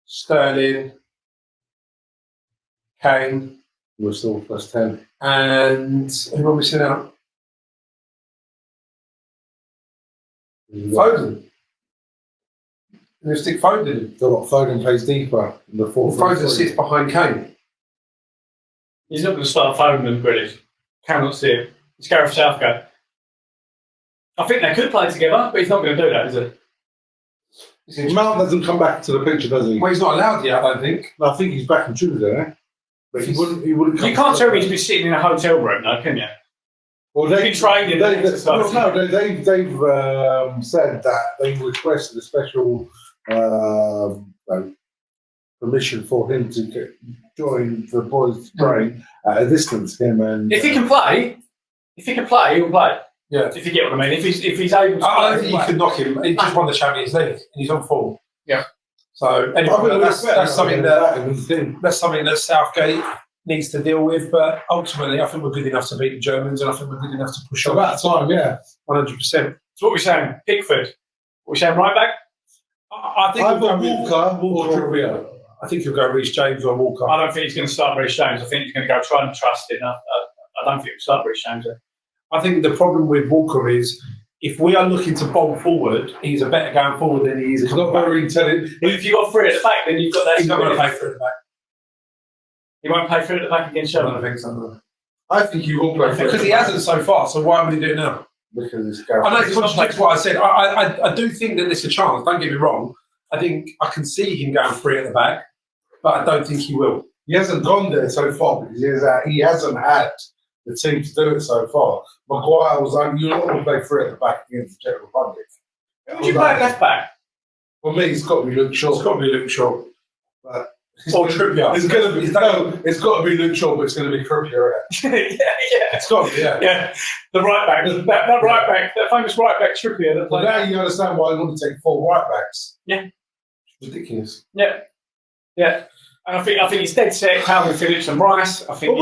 Speaker 2: Sterling, Kane.
Speaker 3: We're still plus 10.
Speaker 2: And who are we missing out? Foden. We'll stick Foden in.
Speaker 3: So what, Foden plays deeper in the fourth.
Speaker 2: Foden sits behind Kane.
Speaker 1: He's not going to start Foden and Grealish. Cannot see it. It's Gareth Southgate. I think they could play together, but he's not going to do that, is he?
Speaker 3: Mount doesn't come back to the picture, does he?
Speaker 2: Well, he's not allowed yet, I don't think.
Speaker 3: No, I think he's back on Tuesday, eh? But he wouldn't come.
Speaker 1: You can't tell me he's been sitting in a hotel room, though, can you?
Speaker 3: Well,
Speaker 1: He's been training.
Speaker 3: they've said that they requested a special permission for him to join the boys' train at a distance. Him and
Speaker 1: If he can play, he'll play.
Speaker 2: Yeah.
Speaker 1: If you get what I mean. If he's able to
Speaker 2: I
Speaker 1: play,
Speaker 2: don't think you could knock him. He just won the Champions League and he's on form.
Speaker 1: Yeah.
Speaker 2: So anyway, that's something that Southgate needs to deal with. But ultimately, I think we're good enough to beat the Germans, and I think we're good enough to push on.
Speaker 3: about time, yeah.
Speaker 2: 100%.
Speaker 1: So what we're saying, Pickford. We're saying right back.
Speaker 2: I think
Speaker 3: Either
Speaker 2: he'll go
Speaker 3: Walker or Trippier.
Speaker 2: I think he'll go Reece James or Walker.
Speaker 1: I don't think he's going to start Reece James. I think he's going to go try and trust it. I don't think he'll start Reece James.
Speaker 2: I think the problem with Walker is if we are looking to bomb forward, he's a better going forward than he is.
Speaker 3: He's not very intelligent.
Speaker 1: But if you've got three at the back, then you've got that.
Speaker 2: He's not going to play for it at the back.
Speaker 1: He won't play three at the back against
Speaker 2: I
Speaker 1: Shelby.
Speaker 2: don't think so.
Speaker 3: I think he will play for
Speaker 2: Because he hasn't so far, so why would he do it now?
Speaker 3: Because it's
Speaker 2: I know it contradicts what I said. I do think that there's a chance, don't get me wrong. I think I can see him going free at the back, but I don't think he will.
Speaker 3: He hasn't gone there so far because he hasn't had the team to do it so far. Maguire was like, you're not going to play free at the back against the Czech Republic.
Speaker 1: Would you play left back?
Speaker 3: For me, it's got to be Luke Shaw.
Speaker 2: It's got to be Luke Shaw.
Speaker 3: But
Speaker 2: Or Trippier.
Speaker 3: it's going to be it's got to be Luke Shaw, but it's going to be Trippier.
Speaker 1: Yeah.
Speaker 2: It's got to be,
Speaker 1: Yeah, the right back, that right back, that famous right back Trippier. That
Speaker 3: But
Speaker 1: played.
Speaker 3: now you understand why I want to take 4 right backs.
Speaker 1: Yeah.
Speaker 3: It's ridiculous.
Speaker 1: Yeah. And I think it's dead set. Calvin Phillips and Rice. I think.
Speaker 3: But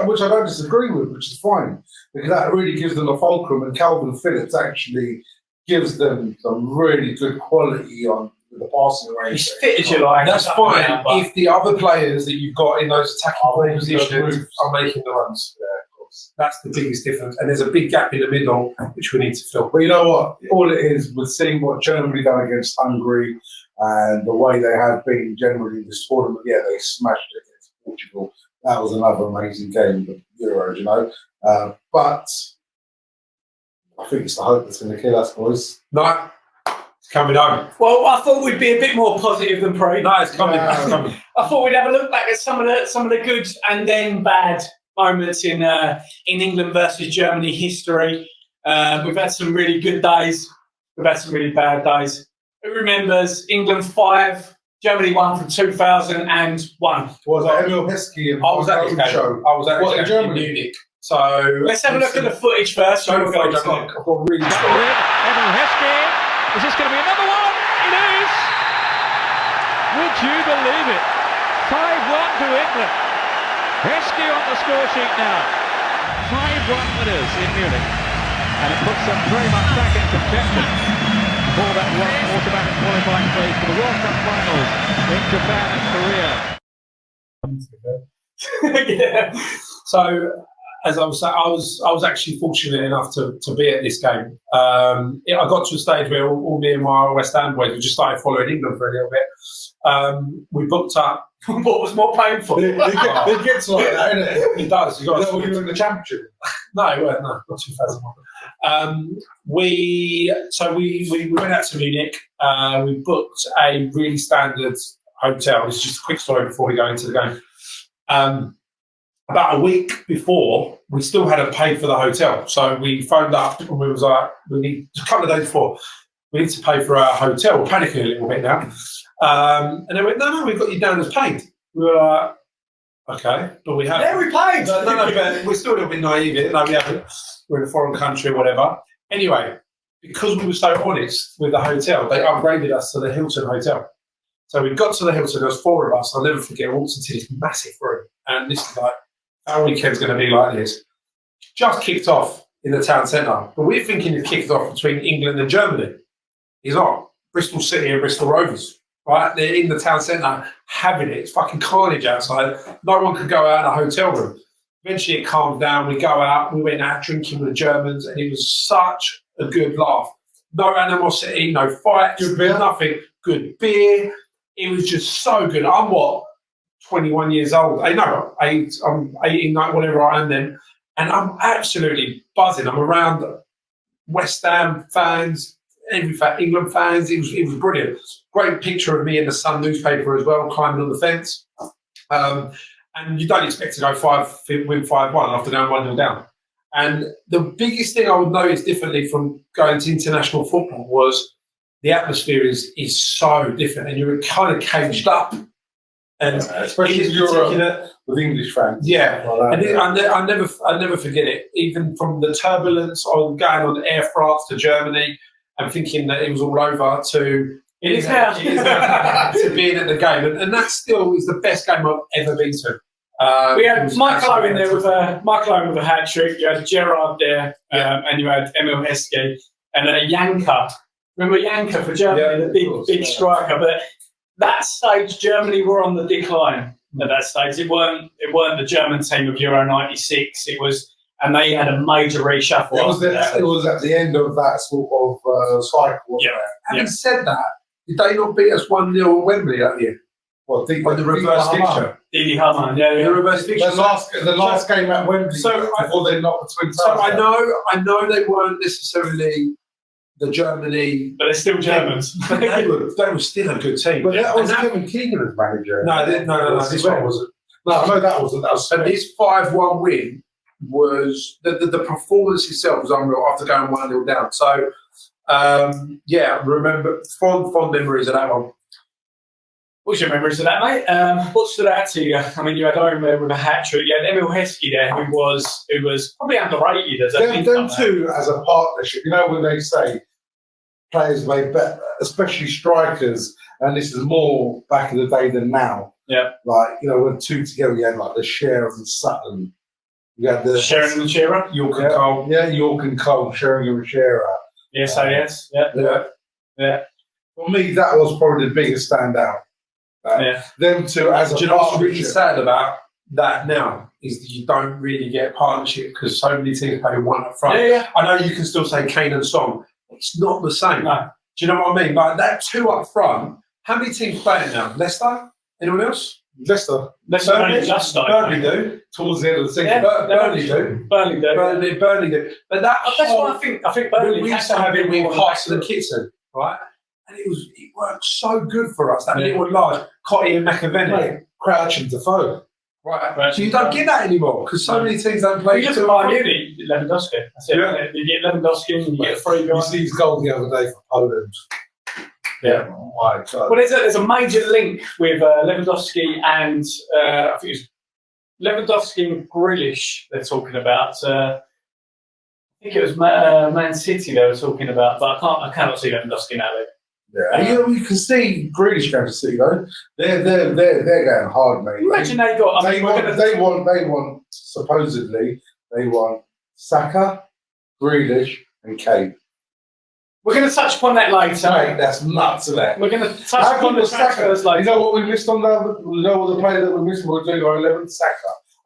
Speaker 3: which I don't disagree with, which is fine, because that really gives them a fulcrum, and Calvin Phillips actually gives them some really good quality on the passing range.
Speaker 1: He's fit as you like.
Speaker 2: That's fine if the other players that you've got in those attacking positions are making the runs.
Speaker 3: Yeah, of course.
Speaker 2: That's the biggest difference. And there's a big gap in the middle, which we need to fill.
Speaker 3: But you know what? All it is, with seeing what Germany done against Hungary and the way they have been generally in this tournament, yeah, they smashed it against Portugal. That was another amazing game, the Euros, you know. But I think it's the hope that's going to kill us, boys.
Speaker 2: No, it's coming home.
Speaker 1: Well, I thought we'd be a bit more positive than pre.
Speaker 2: No, it's coming. It's coming.
Speaker 1: I thought we'd have a look back at some of the good and then bad moments in England versus Germany history. We've had some really good days. We've had some really bad days. Who remembers England 5, Germany 1 from 2001?
Speaker 3: Was that Emil Heskey and
Speaker 2: I was at this game.
Speaker 3: show?
Speaker 2: I was at
Speaker 3: What, in
Speaker 2: this game in
Speaker 3: Germany?
Speaker 2: Munich. So
Speaker 1: Let's have a look at the footage first.
Speaker 2: So
Speaker 1: We'll go
Speaker 2: I've
Speaker 1: to it.
Speaker 2: got really
Speaker 5: Emil Heskey. Is this going to be another one? It is. Would you believe it? 5-1 to England. Heskey on the score sheet now. 5-1 winners in Munich. And it puts them very much back in contention for that one automatic qualifying place for the World Cup finals in Japan and Korea.
Speaker 1: Yeah.
Speaker 2: So, as I was saying, I was actually fortunate enough to be at this game. I got to a stage where all me and my West Ham boys, we just started following England for a little bit. We booked up.
Speaker 1: What was more painful?
Speaker 3: It gets like that, innit?
Speaker 2: It does. You got
Speaker 3: That when you were in the championship.
Speaker 2: No, it weren't. No, not 2001. We went out to Munich. We booked a really standard hotel. This is just a quick story before we go into the game. About a week before, we still hadn't paid for the hotel. So we phoned up and we was like, we need a couple of days before, we need to pay for our hotel. We're panicking a little bit now. And they went, no, we've got you down as paid. We were like, okay, but we haven't.
Speaker 1: Yeah, we paid.
Speaker 2: No, but we're still a little bit naive. No, we haven't. We're in a foreign country or whatever. Anyway, because we were so honest with the hotel, they upgraded us to the Hilton Hotel. So we got to the Hilton, there was 4 of us. I'll never forget, I walked into this massive room. And this is like, our weekend's going to be like this. Just kicked off in the town centre. But we're thinking it kicked off between England and Germany. It's not. Bristol City and Bristol Rovers. Right? They're in the town centre having it. It's fucking carnage outside. No one could go out in a hotel room. Eventually it calmed down. We go out. We went out drinking with the Germans. And it was such a good laugh. No animosity, no fights,
Speaker 3: Good beer.
Speaker 2: nothing. Good beer. It was just so good. I'm 21 years old. I'm 18, whatever I am then. And I'm absolutely buzzing. I'm around West Ham fans, England fans. It was brilliant. Great picture of me in the Sun newspaper as well, climbing on the fence. And you don't expect to go win 5-1 after going 1-0 down. And the biggest thing I would notice differently from going to international football was the atmosphere is so different, and you're kind of caged up. And
Speaker 3: Especially if you're with English fans.
Speaker 2: yeah,
Speaker 3: Like that,
Speaker 2: and I never forget it. Even from the turbulence on going on Air France to Germany and thinking that it was all over to
Speaker 1: It is now.
Speaker 2: to being at the game, and that still is the best game I've ever been to.
Speaker 1: We had Michael Owen there with a hat trick. You had Gerrard there, and you had Emil Heskey, and then a Yanker. Remember Yanker for Germany, the big striker. But that stage, Germany were on the decline. At that stage, it weren't the German team of Euro '96. It was, and they had a major reshuffle.
Speaker 3: It was at the end of that sort of cycle.
Speaker 1: Yeah.
Speaker 2: Having said that, did they not beat us 1-0 at Wembley that year?
Speaker 3: Well,
Speaker 2: On the reverse fixture.
Speaker 1: Didi Hamann, yeah.
Speaker 2: The reverse fixture.
Speaker 3: The last game at Wembley. Before they knocked the twin
Speaker 2: So
Speaker 3: towers
Speaker 2: I know they weren't necessarily the Germany,
Speaker 1: But they're still Germans.
Speaker 2: but they were still a good team.
Speaker 3: But that was
Speaker 2: And
Speaker 3: Kevin Keegan as manager.
Speaker 2: no, this one wasn't.
Speaker 3: No, no, that wasn't. That was
Speaker 2: And this 5-1 win was the performance itself was unreal after going 1-0 down. So Yeah, remember fond memories of that one.
Speaker 1: What's your memories of that, mate? What stood out to you? I mean, you had Owen there with a hat trick. You had Emil Heskey there, who was probably underrated as a
Speaker 3: Them two as a partnership. You know when they say players make better, especially strikers, and this is more back in the day than now.
Speaker 1: Yeah.
Speaker 3: Like, you know, when two together, you had like the Sheriff and Sutton. You had the
Speaker 1: Sheringham and Shearer.
Speaker 2: York and Cole.
Speaker 3: Yeah, York and Cole, Sheringham and Shearer.
Speaker 1: Yes, yes. Yeah.
Speaker 3: Yeah. For me, that was probably the biggest standout. Them two as a
Speaker 2: Do you know what's really
Speaker 3: partnership.
Speaker 2: sad about that now is that you don't really get partnership because so many teams play one up front.
Speaker 1: Yeah.
Speaker 2: I know you can still say Kane and Song. It's not the same.
Speaker 1: No.
Speaker 2: Do you know what I mean? But that two up front, how many teams play it now? Leicester? Anyone else?
Speaker 3: Leicester.
Speaker 1: Leicester only just started.
Speaker 2: Burnley do.
Speaker 3: Towards the end of the season.
Speaker 1: Yeah.
Speaker 2: Burnley do.
Speaker 1: Burnley do.
Speaker 2: Burnley do. But that
Speaker 1: That's what I think. I think Burnley
Speaker 2: we
Speaker 1: has
Speaker 2: used
Speaker 1: to
Speaker 2: to have it
Speaker 1: more
Speaker 2: with
Speaker 1: of a
Speaker 2: Hearts
Speaker 1: back
Speaker 2: and Kitson, right? And it worked so good for us. That little large Cotty and McAvenny.
Speaker 3: Mate, Crouch and Defoe.
Speaker 2: Right. So you don't get that anymore because so many teams don't play.
Speaker 1: You look at Bayern Munich, Lewandowski. That's it.
Speaker 2: Yeah.
Speaker 1: You get Lewandowski and you get three
Speaker 3: You
Speaker 1: guys.
Speaker 3: see his goal the other day for Poland.
Speaker 1: Yeah.
Speaker 3: Oh my God.
Speaker 1: Well, there's a major link with Lewandowski and I think it's Lewandowski and Grealish they're talking about. I think it was Man City they were talking about, but I cannot see Lewandowski now.
Speaker 3: Yeah, you can see Grealish going to City though. They're going hard, mate.
Speaker 1: Imagine they got.
Speaker 3: They want supposedly they want Saka, Grealish, and Kane.
Speaker 1: We're going to touch upon that later.
Speaker 3: Mate, that's nuts, isn't it?
Speaker 1: We're going to touch upon the transfers later.
Speaker 3: You know what we missed on that? You know what the player that we missed? We're doing our 11th Saka.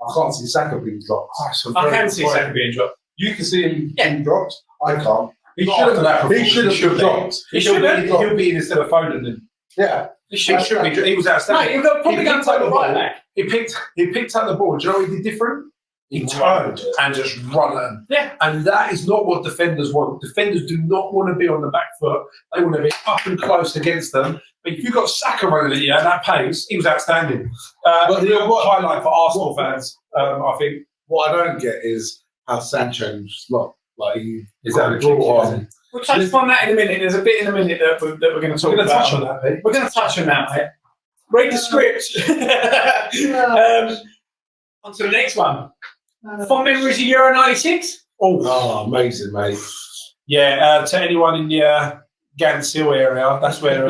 Speaker 3: I can't see Saka being dropped.
Speaker 1: I can see Saka being dropped.
Speaker 3: You can see him being dropped. I can't. He
Speaker 2: Not
Speaker 3: should
Speaker 2: after that
Speaker 3: have. He
Speaker 2: performance.
Speaker 3: should have
Speaker 2: He
Speaker 3: been dropped.
Speaker 2: He'll be in instead of Foden then.
Speaker 3: Yeah.
Speaker 2: He should be. He was outstanding.
Speaker 1: Mate, you're probably going to take the right back.
Speaker 2: He picked up the ball. Do you know what he did different? He turned and just run.
Speaker 1: Yeah.
Speaker 2: And that is not what defenders want. Defenders do not want to be on the back foot. They want to be up and close against them. But if you've got Saka running at you at that pace, he was outstanding.
Speaker 3: But
Speaker 2: the highlight for Arsenal fans, I think.
Speaker 3: What I don't get is how Sancho's like
Speaker 2: Is that a
Speaker 3: brought on.
Speaker 1: We'll touch upon that in a minute. There's a bit in a minute that we're going to talk
Speaker 2: We're going to
Speaker 1: about.
Speaker 2: touch on that, Pete.
Speaker 1: We're going to touch on that, mate. Read the script. On to the next one. Fond memories of Euro 96?
Speaker 3: Oh, amazing, mate.
Speaker 2: Yeah, to anyone in the Ganshill area, that's where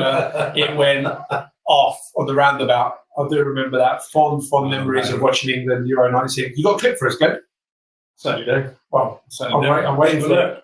Speaker 2: it went off on the roundabout. I do remember that. Fond memories of watching England Euro 96. You got a clip for us, Glenn?
Speaker 1: Certainly do.
Speaker 2: Well, I'm waiting for it.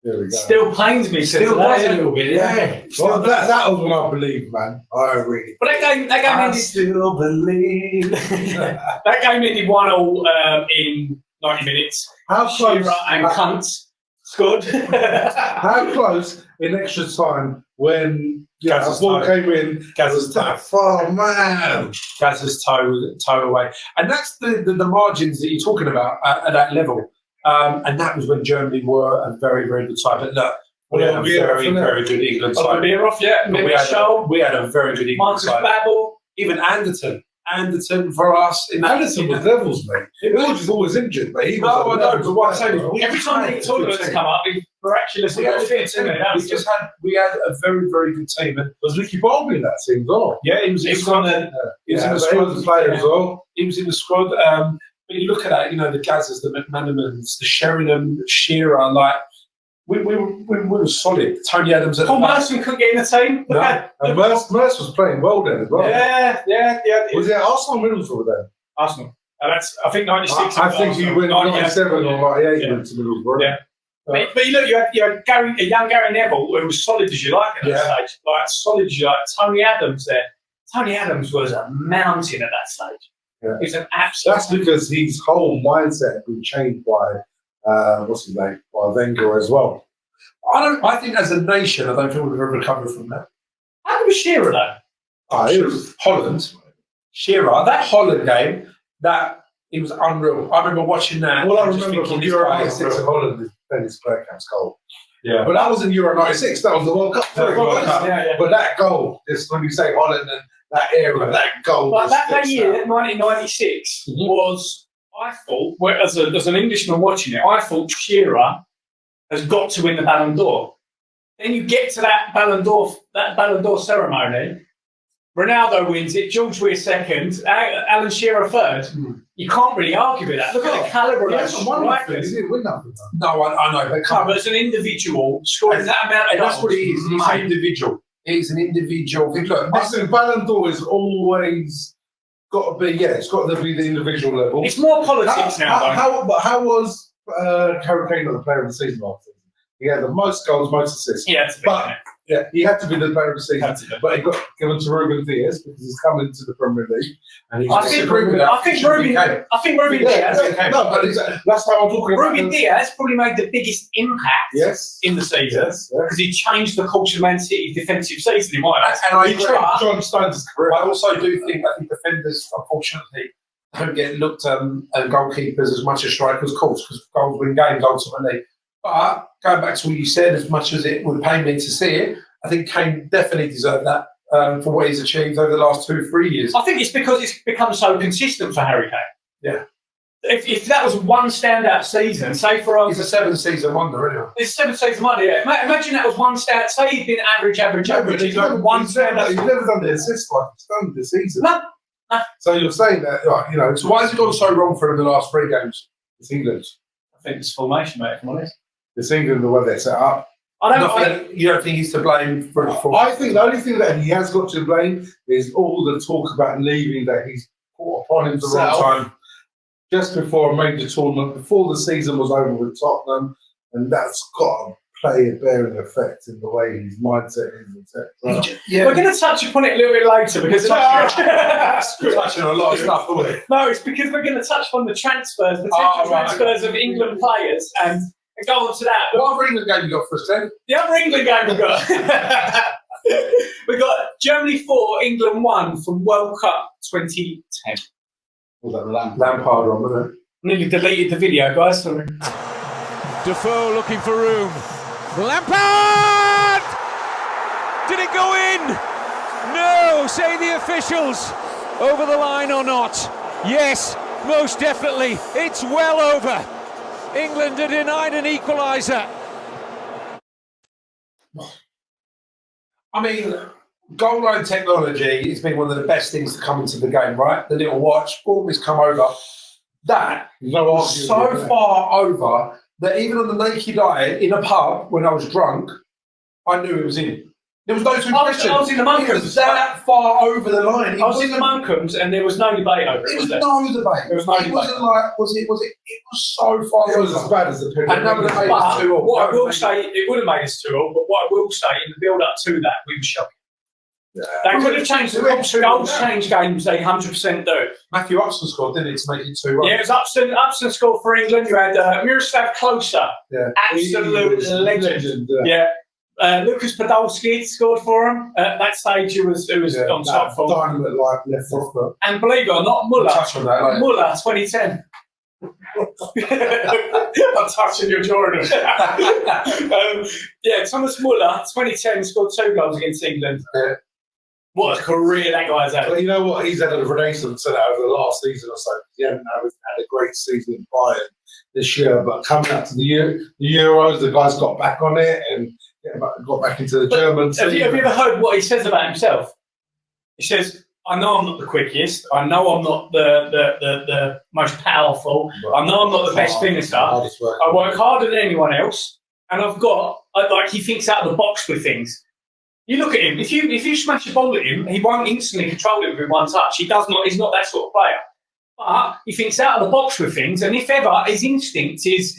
Speaker 3: There we go.
Speaker 1: Still pains me.
Speaker 2: Still
Speaker 1: today.
Speaker 2: does a little bit, yeah.
Speaker 3: Well, that was when I believed, man. I really.
Speaker 1: But that game
Speaker 2: I
Speaker 1: ended.
Speaker 2: still believe.
Speaker 1: That game ended 1-1 in 90 minutes.
Speaker 3: How close?
Speaker 1: Shearer and Cunt scored.
Speaker 3: How close in extra time when
Speaker 2: Gazza's
Speaker 3: a ball
Speaker 2: toe.
Speaker 3: came in?
Speaker 2: Gazza's toe.
Speaker 3: Oh man!
Speaker 2: Gazza's toe away. And that's the margins that you're talking about at that level. And that was when Germany were a very, very good side. But look, we had a very, very good England side.
Speaker 1: We
Speaker 2: We had a very good England
Speaker 1: Marcus
Speaker 2: side.
Speaker 1: Babel.
Speaker 2: Even Anderton for us.
Speaker 3: Anderson was levels, mate. He was always injured, but he was.
Speaker 2: No, I know, but what I'm saying is
Speaker 1: Every time the tournaments come up, we miraculously got fit.
Speaker 2: We had a very, very good team. And
Speaker 3: Was Ricky Bobby in that team as well?
Speaker 2: yeah, he was in the squad. He was in the
Speaker 3: He was a
Speaker 2: squad.
Speaker 3: player as well.
Speaker 2: He was in the squad. But you look at that, the Gazzas, the McManamans, the Sheringham, Shearer, like we were solid. Tony Adams at
Speaker 1: Paul
Speaker 2: the back.
Speaker 1: Merson couldn't get in the team.
Speaker 2: No.
Speaker 3: And Merce was playing well then as well.
Speaker 1: Yeah.
Speaker 3: Was it Arsenal Middlesbrough then?
Speaker 1: Arsenal. And that's, I think, 96.
Speaker 3: I think he went 97 or 98
Speaker 1: Yeah.
Speaker 3: went to Middlesbrough.
Speaker 1: Yeah. But you look, you had a young Gary Neville who was solid as you like at that stage. Like, solid as you like. Tony Adams there. Tony Adams was a mountain at that stage.
Speaker 3: Yeah.
Speaker 1: He's an absolute.
Speaker 3: That's because his whole mindset had been changed by, what's his name, by Wenger as well.
Speaker 2: I think as a nation, I don't think we've ever recovered from that.
Speaker 1: How good was Shearer though?
Speaker 3: It was
Speaker 2: Holland, Shearer, that Holland game, that it was unreal. I remember watching that.
Speaker 3: all I
Speaker 2: and just
Speaker 3: remember from
Speaker 2: thinking,
Speaker 3: Euro
Speaker 2: this guy is
Speaker 3: 96 in
Speaker 2: unreal.
Speaker 3: Holland is Dennis Bergkamp's goal.
Speaker 2: Yeah.
Speaker 3: But that was in Euro 96, that was the World Cup.
Speaker 2: World Cup.
Speaker 1: Yeah.
Speaker 3: But that goal, just when you say Holland and that era, that goal.
Speaker 1: But
Speaker 3: just
Speaker 1: that
Speaker 3: sticks
Speaker 1: year,
Speaker 3: out.
Speaker 1: 1996, was, I thought, as an Englishman watching it, I thought Shearer has got to win the Ballon d'Or. Then you get to that Ballon d'Or ceremony. Ronaldo wins it, George Weah second, Alan Shearer third. You can't really argue with that. Look at the calibre of those strikers.
Speaker 3: He didn't win nothing.
Speaker 2: No, I know.
Speaker 1: But as an individual, scoring that amount of goals.
Speaker 2: That's what it is. It's an individual. It's an individual thing. Look,
Speaker 3: Listen, Ballon d'Or is always got to be, it's got to be the individual level.
Speaker 1: It's more politics now, though.
Speaker 3: How was Harry Kane not the player of the season last season? He had the most goals, most assists.
Speaker 1: Yeah,
Speaker 3: he had to be the player of the season. But he got given to Ruben Diaz because he's come into the Premier League. And he's
Speaker 1: I think Ruben Diaz.
Speaker 3: No, but last time I'm talking about
Speaker 1: Ruben Diaz probably made the biggest impact in the season because he changed the course of Man City's defensive season. In my eyes,
Speaker 2: and I
Speaker 3: agree. John Stones' career.
Speaker 2: I also do think defenders, unfortunately, don't get looked at goalkeepers as much as strikers, of course, because goals win games ultimately. But going back to what you said, as much as it would pain me to see it, I think Kane definitely deserved that for what he's achieved over the last 2-3 years.
Speaker 1: I think it's because it's become so consistent for Harry Kane.
Speaker 2: Yeah.
Speaker 1: If that was one standout season, say for us...
Speaker 2: He's a 7-season wonder, anyway.
Speaker 1: It's a 7-season wonder, yeah. Imagine that was one standout. Say he'd been average.
Speaker 3: He's
Speaker 1: like one standout.
Speaker 3: He's never done the assist like he's done this season.
Speaker 1: No.
Speaker 3: So you're saying that,
Speaker 2: So why has it gone so wrong for him in the last 3 games?
Speaker 3: It's England.
Speaker 1: I think it's formation, mate, if I'm honest.
Speaker 3: It's England the way they're set up.
Speaker 2: You don't think he's to blame for it?
Speaker 3: I think the only thing that he has got to blame is all the talk about leaving that he's put upon himself
Speaker 2: the wrong time.
Speaker 3: Just before a major tournament, before the season was over with Tottenham, and that's got to play a bearing effect in the way his mindset is.
Speaker 1: We're going to touch upon it a little bit later because
Speaker 2: we're touching on a lot of stuff, aren't we?
Speaker 1: No, it's because we're going to touch upon the transfers, potential transfers of England players, and go on to that.
Speaker 2: What other England game you got for us, then?
Speaker 1: The other England game we got. We got Germany 4, England 1 from World Cup 2010.
Speaker 3: Was that
Speaker 2: Lampard on, wasn't it?
Speaker 1: Nearly deleted the video, guys. Sorry.
Speaker 5: Defoe looking for room. Lampard! Did it go in? No, say the officials. Over the line or not? Yes, most definitely. It's well over. England are denied an equaliser.
Speaker 2: I mean, goal line technology has been one of the best things to come into the game, right? The little watch, boom, it's come over. That was so far over that even on the naked eye in a pub when I was drunk, I knew it was in. There was no two questions.
Speaker 1: I was in the Monkums.
Speaker 2: It was that far over the line.
Speaker 1: I was in the Monkums and there was no debate over it.
Speaker 2: There was no debate. There was no debate. It wasn't like, was it? It was so far over.
Speaker 3: It was as bad as the Premier League.
Speaker 2: And none of them made us 2-2.
Speaker 1: What I will say, it would have made us 2-2, but what I will say, in the build-up to that, we were shocking.
Speaker 3: Yeah.
Speaker 1: They could have changed the rules. Goals change games, they 100% do.
Speaker 2: Matthew Upson scored, didn't he, to make it 2-1?
Speaker 1: Yeah, it was Upson scored for England. You had Miroslav Klose, absolute legend. Yeah. Lucas Podolski scored for him. At that stage, he was on top form.
Speaker 3: Dynamite like left foot.
Speaker 1: And believe it or not, Muller.
Speaker 2: Touch on that, like.
Speaker 1: Muller, 2010. I'm touching your Jordan. Thomas Muller, 2010, scored 2 goals against England.
Speaker 3: Yeah.
Speaker 1: What a career that guy's had.
Speaker 3: Well, you know what? He's had a renaissance over the last season or so. He hasn't had a great season in Bayern this year, but coming up to the Euros, the guy's got back on it and got back into the German team.
Speaker 1: Have you ever heard what he says about himself? He says, I know I'm not the quickest. I know I'm not the most powerful. I know I'm not the best finisher. I work harder than anyone else. And I've got, he thinks out of the box with things. You look at him, if you smash a ball at him, he won't instantly control it with one touch. He's not that sort of player. But he thinks out of the box with things, and if ever, his instinct is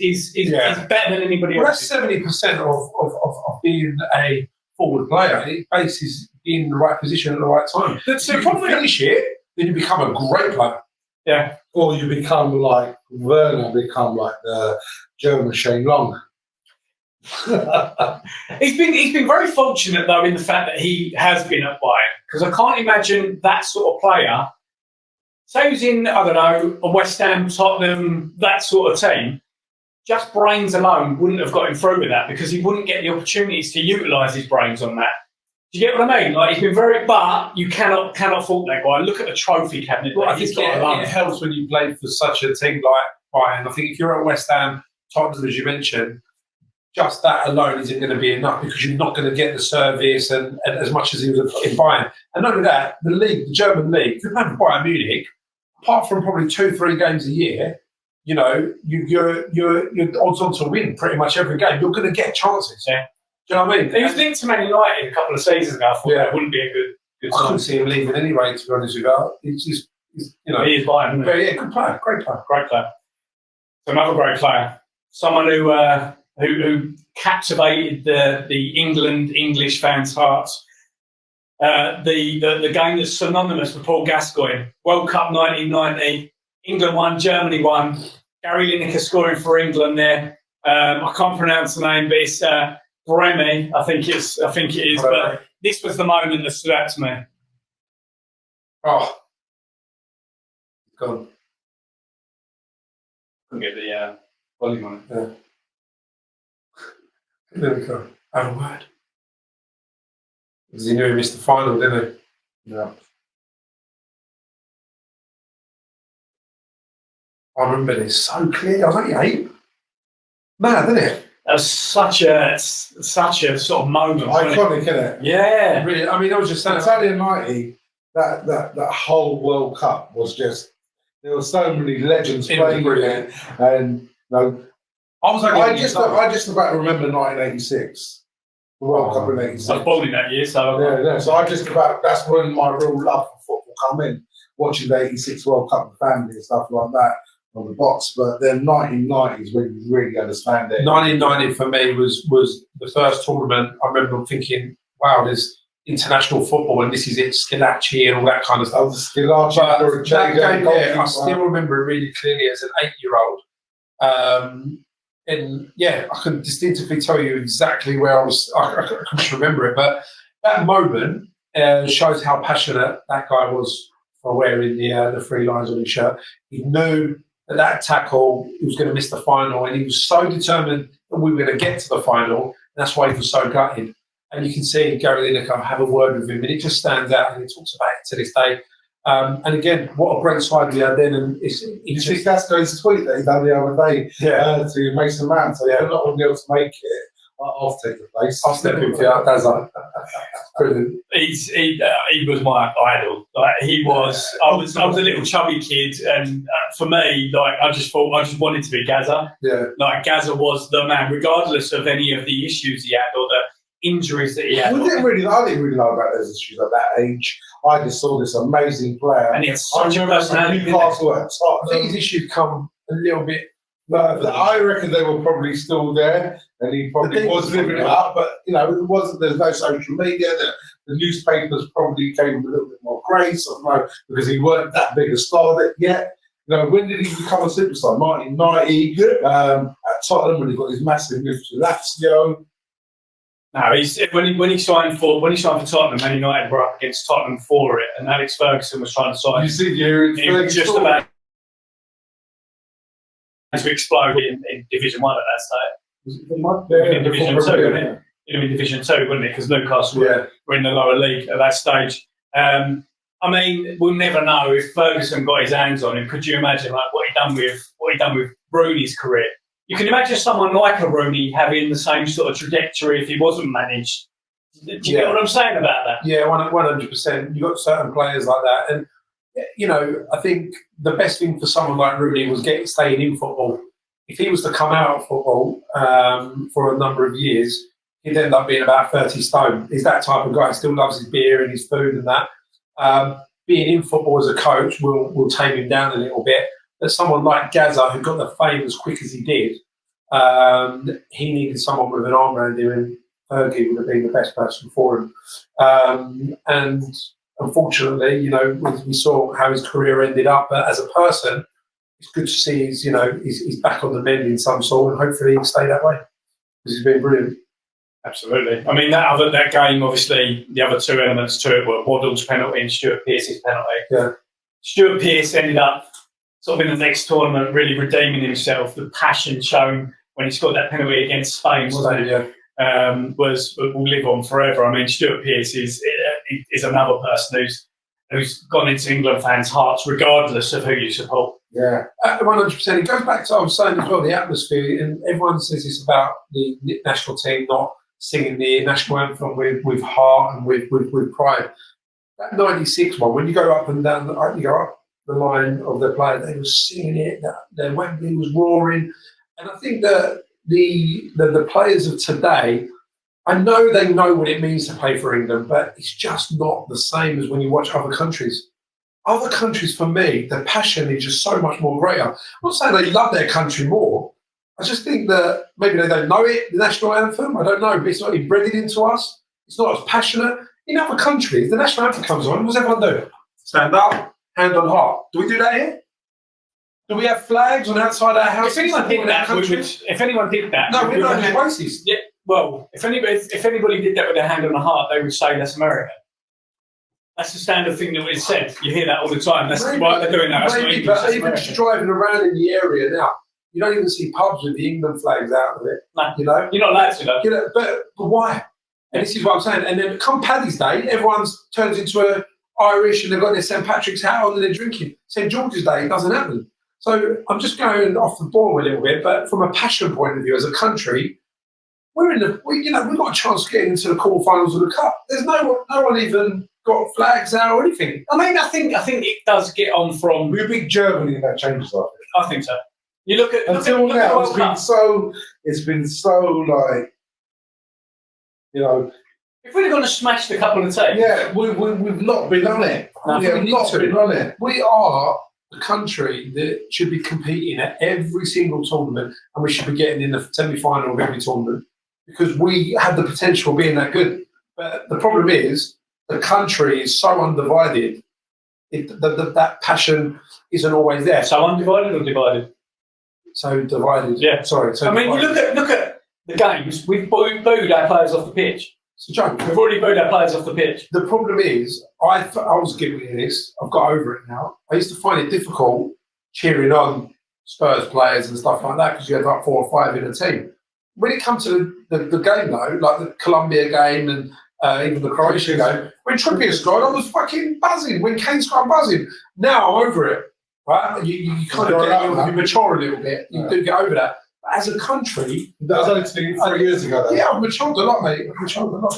Speaker 1: better than anybody else.
Speaker 2: Well, that's 70% of being a forward player. It bases in the right position at the right time. So if you finish it, then you become a great player.
Speaker 1: Yeah.
Speaker 3: Or you become like Werner, become like the German Shane Long.
Speaker 1: He's been very fortunate though in the fact that he has been at Bayern, because I can't imagine that sort of player. Say he's in, I don't know, a West Ham, Tottenham, that sort of team. Just brains alone wouldn't have got him through with that because he wouldn't get the opportunities to utilise his brains on that. Do you get what I mean? Like he's been but you cannot fault that guy. Look at the trophy cabinet.
Speaker 2: Well, I think it helps when you play for such a team like Bayern. I think if you're at West Ham, Tottenham, as you mentioned, just that alone isn't going to be enough because you're not going to get the service and as much as he was in Bayern. And not only that, the league, the German league, if you have Bayern Munich, apart from probably 2-3 games a year, you know, you're odds on to win pretty much every game. You're going to get chances.
Speaker 1: Yeah.
Speaker 2: Do you know what I mean?
Speaker 1: He was linked to Man United a couple of seasons ago. I thought that wouldn't be a good
Speaker 2: I couldn't
Speaker 1: sign.
Speaker 2: see him leaving anyway, to be honest with you. He's just, you know,
Speaker 1: He is Bayern, isn't he?
Speaker 2: yeah, good player, great player.
Speaker 1: Great player. So another great player. Someone who captivated the English fans' hearts. The game that's synonymous with Paul Gascoigne. World Cup 1990. England won, Germany won. Gary Lineker scoring for England there. I can't pronounce the name, but it's Bremy. I think it is. But this was the moment that stood out to me.
Speaker 2: Oh, gone.
Speaker 1: Couldn't get the volume on it.
Speaker 2: Yeah. There we go. Have a word. Because he knew he missed the final, didn't he?
Speaker 3: Yeah.
Speaker 2: I remember this so clearly. I was only 8. Mad, isn't it?
Speaker 1: That was such a sort of moment. wasn't it?
Speaker 3: Iconic, isn't it?
Speaker 1: Yeah.
Speaker 2: Really, I mean, I was just saying.
Speaker 3: Italia 90, that whole World Cup was just, there were so many legends
Speaker 2: It was
Speaker 3: playing in
Speaker 2: brilliant.
Speaker 3: it. And you know,
Speaker 2: I was
Speaker 3: I just about remember 1986, the World Cup in
Speaker 1: I
Speaker 3: '86.
Speaker 1: was born in that year, so
Speaker 3: Yeah. So that's when my real love for football come in, watching the '86 World Cup with family and stuff like that on the box. But then 1990 is when you really understand it.
Speaker 2: 1990 for me was the first tournament. I remember thinking, wow, there's international football and this is it, Schillaci and all that kind of
Speaker 3: I
Speaker 2: stuff.
Speaker 3: was Skylacci,
Speaker 2: But that game there, I
Speaker 3: goalkeeper.
Speaker 2: still remember it really clearly as an 8-year-old. And yeah, I can distinctively tell you exactly where I was. I couldn't remember it, but that moment shows how passionate that guy was for wearing the 3 lines on his shirt. He knew that tackle, he was going to miss the final, and he was so determined that we were going to get to the final. And that's why he was so gutted. And you can see Gary Lineker have a word with him, and it just stands out, and he talks about it to this day. And again, what a great side we had then. And
Speaker 3: You see Gascoigne's tweet that he done the other day to Mason Mount, so they're not going to be able to make it. I'll take the place.
Speaker 2: I'll step in for you. That's brilliant.
Speaker 1: he was my idol. Like he was. I was a little chubby kid, and for me, like I just wanted to be Gazza.
Speaker 3: Yeah.
Speaker 1: Like Gazza was the man, regardless of any of the issues he had or the injuries that he had.
Speaker 3: I didn't really know about those issues at that age. I just saw this amazing player.
Speaker 1: And he had such a
Speaker 3: I remember
Speaker 1: personality.
Speaker 3: Newcastle at
Speaker 2: I think
Speaker 3: Tottenham.
Speaker 2: his issues come a little bit
Speaker 3: But I reckon they were probably still there, and he probably was living it up. But you know, it wasn't. There's no social media. The newspapers probably gave him a little bit more grace, I don't know, because he weren't that big a star yet. You know, when did he become a superstar? 1990 at Tottenham, when he got his massive move to Lazio.
Speaker 1: No, when he signed for Tottenham, Man United were up against Tottenham for it, and Alex Ferguson was trying to sign.
Speaker 3: You see, you're
Speaker 1: He just about to explode in Division 1 at that stage. In Division 2, wasn't it? In Division 2, wouldn't it? Because Newcastle were in the lower league at that stage. I mean, we'll never know if Ferguson got his hands on him. Could you imagine like what he done with Rooney's career? You can imagine someone like a Rooney having the same sort of trajectory if he wasn't managed. Do you get what I'm saying about that?
Speaker 2: Yeah, 100%. You've got certain players like that. And, you know, I think the best thing for someone like Rooney was staying in football. If he was to come out of football for a number of years, he'd end up being about 30 stone. He's that type of guy. He still loves his beer and his food and that. Being in football as a coach will tame him down a little bit. But someone like Gazza, who got the fame as quick as he did, he needed someone with an arm around him, and Fergie would have been the best person for him. And unfortunately, you know, we saw how his career ended up. But as a person, it's good to see he's back on the mend in some sort, and hopefully he'll stay that way because he's been brilliant.
Speaker 1: Absolutely. I mean, that game, obviously, the other two elements to it were Waddle's penalty and Stuart Pearce's penalty.
Speaker 2: Yeah. Stuart
Speaker 1: Pearce ended up sort of in the next tournament really redeeming himself. The passion shown when he scored that penalty against Spain, wasn't it? Will live on forever. I mean, Stuart Pearce is another person who's gone into England fans' hearts, regardless of who you support.
Speaker 3: Yeah.
Speaker 2: 100%. It goes back to what I was saying as well, the atmosphere, and everyone says this about the national team not singing the national anthem with heart and with pride. That 96 one, when you go up and down, you go up the line of the players, they were singing it, their Wembley was roaring. And I think that the players of today, I know they know what it means to play for England, but it's just not the same as when you watch other countries. Other countries, for me, the passion is just so much more greater. I'm not saying they love their country more. I just think that maybe they don't know it, the national anthem. I don't know, but it's not embedded into us. It's not as passionate. In other countries, the national anthem comes on. What does everyone do? Stand up, hand on heart. Do we do that here? Do we have flags on outside our house?
Speaker 1: If anyone did that,
Speaker 2: no, we're not in places.
Speaker 1: Yeah. Well, if anybody did that with their hand on the heart, they would say that's America. That's the standard thing that is said. You hear that all the time. That's why they're doing that. That's
Speaker 2: maybe, but even just driving around in the area now, you don't even see pubs with the England flags out of it.
Speaker 1: No,
Speaker 2: you know,
Speaker 1: you're not allowed to though.
Speaker 2: You know, but why? And this is what I'm saying. And then come Paddy's Day, everyone turns into a Irish and they've got their St. Patrick's hat on and they're drinking. St. George's Day, it doesn't happen. So I'm just going off the ball a little bit, but from a passion point of view, as a country, we've got a chance of getting into the quarterfinals of the cup. There's no one even got flags out or anything.
Speaker 1: I mean, I think it does get on from.
Speaker 3: We're big Germany and that changes life.
Speaker 1: I think so. You look at
Speaker 3: until now, it's been so like, you know.
Speaker 1: If we'd have gone to smash the couple of teams,
Speaker 3: yeah, we've not been on it.
Speaker 2: No,
Speaker 3: we have not been on it.
Speaker 2: We are the country that should be competing at every single tournament, and we should be getting in the semi-final of every tournament because we have the potential of being that good. But the problem is the country is so undivided. That passion isn't always there.
Speaker 1: So undivided or divided?
Speaker 2: So divided.
Speaker 1: Yeah.
Speaker 2: Sorry. So
Speaker 1: I mean, you look at the games. We've booed our players off the pitch.
Speaker 2: It's a joke.
Speaker 1: We've already booed our players off the pitch.
Speaker 2: The problem is, I was guilty of this. I've got over it now. I used to find it difficult cheering on Spurs players and stuff like that because you had like 4 or 5 in a team. When it comes to the game though, like the Colombia game and even the Croatia game, when Trippier scored, I was fucking buzzing. When Kane scored, I'm buzzing. Now I'm over it. Right? You kind of you mature a little bit. You do get over that. But as a country,
Speaker 3: that was only 3 years ago. Though.
Speaker 2: Yeah, I've matured a lot, mate. I've matured a lot.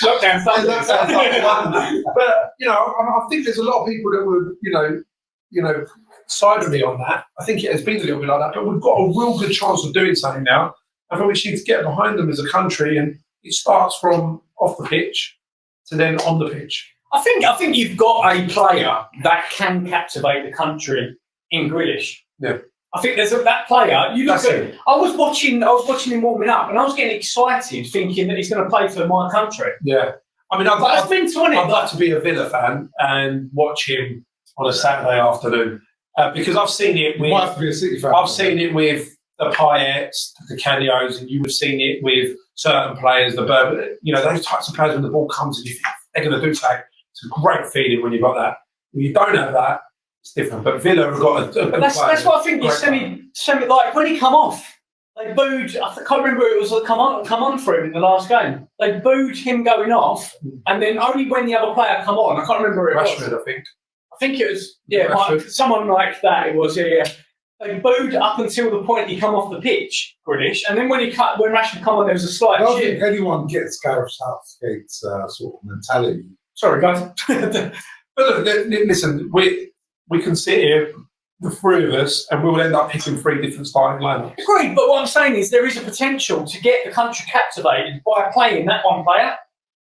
Speaker 1: Lockdown
Speaker 2: But I think there's a lot of people that would, side of me on that. I think it has been a little bit like that, but we've got a real good chance of doing something now. I think we need to get behind them as a country, and it starts from off the pitch to then on the pitch.
Speaker 1: I think you've got a player that can captivate the country in Grealish.
Speaker 2: Yeah.
Speaker 1: I think there's that player. You look at. I was watching him warming up, and I was getting excited, thinking that he's going to play for my country.
Speaker 2: Yeah. I mean,
Speaker 1: I'd
Speaker 2: like to be a Villa fan and watch him on a Saturday afternoon because I've seen it with.
Speaker 3: You might have to be a City fan.
Speaker 2: I've seen it with the Payets, the Cadios, and you would have seen it with certain players, the Bourbon. Those types of players when the ball comes and you think they're going to do something. It's a great feeling when you've got that. When you don't have that, it's different. But Villa have got a
Speaker 1: but that's what I think you semi like when he come off. They booed. I can't remember who it was. Come on for him in the last game. They booed him going off, and then only when the other player come on. I can't remember who it was.
Speaker 2: Rashford,
Speaker 1: I think it was someone like that. It was yeah. They booed up until the point he come off the pitch, Grealish, and then when Rashford come on, there was a slight.
Speaker 3: I don't think anyone gets Gareth Southgate's sort of mentality.
Speaker 1: Sorry, guys.
Speaker 2: But look, listen, we can sit here, the 3 of us, and we will end up picking 3 different starting lineups.
Speaker 1: Agreed, but what I'm saying is there is a potential to get the country captivated by playing that one player.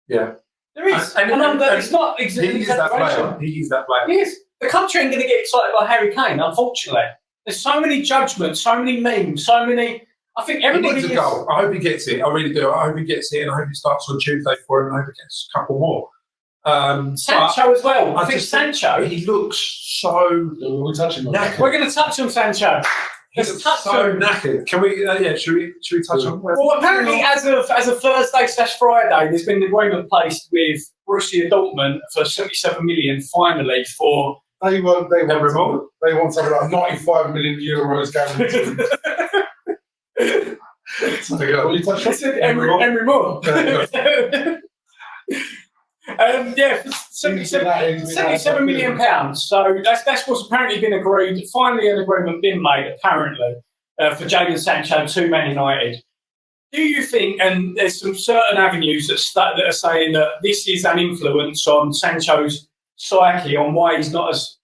Speaker 2: Yeah.
Speaker 1: There is. And it's not exactly.
Speaker 2: He is that player. He is that player.
Speaker 1: He is. The country ain't going to get excited by Harry Kane, unfortunately. There's so many judgments, so many memes, so many. I think everybody
Speaker 2: needs a goal. I hope he gets it. I really do. I hope he gets it, and I hope he starts on Tuesday for him, and I hope he gets a couple more.
Speaker 1: Sancho as well. I think Sancho.
Speaker 2: He looks so.
Speaker 3: We're touching on that.
Speaker 1: We're going to touch on Sancho.
Speaker 2: He's so knackered. Can we? Should we touch on?
Speaker 1: Well, apparently, as of Thursday/Friday, there's been an agreement placed with Borussia Dortmund for 77 million. Finally, for
Speaker 3: they want something like 95 million euros guaranteed. What you touched on?
Speaker 1: Emery Moore. £77 million. So that's what's apparently been agreed. Finally, an agreement been made, apparently, for Jadon Sancho to Man United. Do you think, and there's some certain avenues that are saying that this is an influence on Sancho's psyche, on why he's not as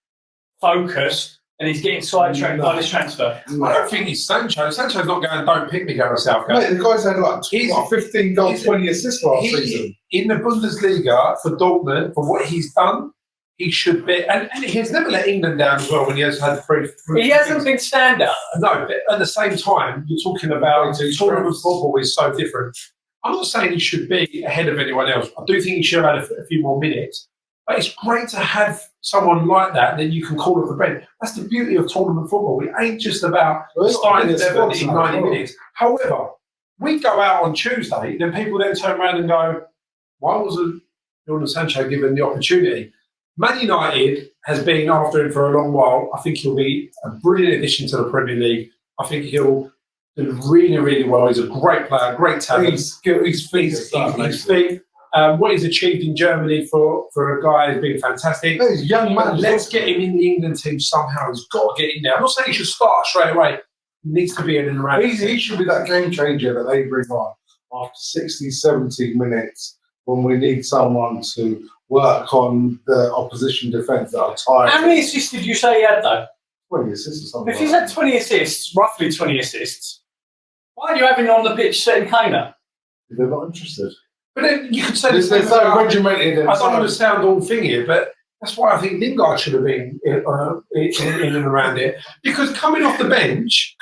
Speaker 1: focused and he's getting sidetracked by this transfer?
Speaker 2: I don't think it's Sancho. Sancho's not going, don't pick me, Gareth Southgate.
Speaker 3: Mate, the guy's had like 15 goals, 20 assists last season.
Speaker 2: In the Bundesliga for Dortmund, for what he's done, he should be. And he's never let England down as well when he has had three.
Speaker 1: He hasn't been standout.
Speaker 2: No, but at the same time, you're talking about tournament football is so different. I'm not saying he should be ahead of anyone else. I do think he should have had a few more minutes. But it's great to have someone like that you can call off the bench. That's the beauty of tournament football. It ain't just about starting at 90 minutes. However, we go out on Tuesday, then people then turn around and go, why wasn't Jadon Sancho given the opportunity? Man United has been after him for a long while. I think he'll be a brilliant addition to the Premier League. I think he'll do really, really well. He's a great player, great talent. His feet. What he's achieved in Germany for a guy has been fantastic.
Speaker 3: He's a young man.
Speaker 2: Let's get him in the England team somehow. He's got to get in there. I'm not saying he should start straight away. He needs to be in and around.
Speaker 3: He should be that game changer that they bring on after 60, 70 minutes when we need someone to work on the opposition defence that are tired.
Speaker 1: How many assists did you say he had, though?
Speaker 3: 20 assists or something.
Speaker 1: If he's had 20 assists, roughly 20 assists, why are you having him on the pitch setting Kane up?
Speaker 3: They're not interested.
Speaker 2: But then you could say
Speaker 3: they're so regimented.
Speaker 2: I don't want to sound all thing here, but that's why I think Lingard should have been in and around it. Because coming off the bench,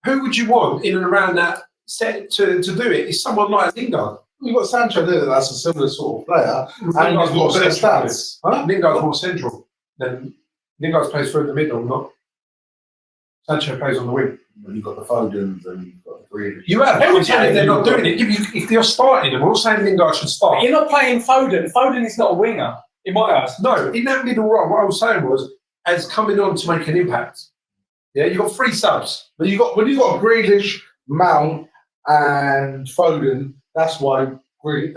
Speaker 2: who would you want in and around that set to do it? It's someone like Lingard.
Speaker 3: You've got Sancho there, that's a similar sort of player. And he's got better stats.
Speaker 2: Lingard's more central. Then Lingard plays through the middle, not Sancho plays on the wing.
Speaker 3: You've got the Fodens and you've got the Grealish.
Speaker 2: You have. I'm saying if they're not doing it, if you're starting them, we're all saying Lingard should start.
Speaker 1: But you're not playing Foden. Foden is not a winger, in my eyes.
Speaker 2: No, in that middle role, what I was saying was, as coming on to make an impact. Yeah, you've got 3 subs.
Speaker 3: But when you've got Grealish, Mount, and Foden, that's why.
Speaker 2: Them 3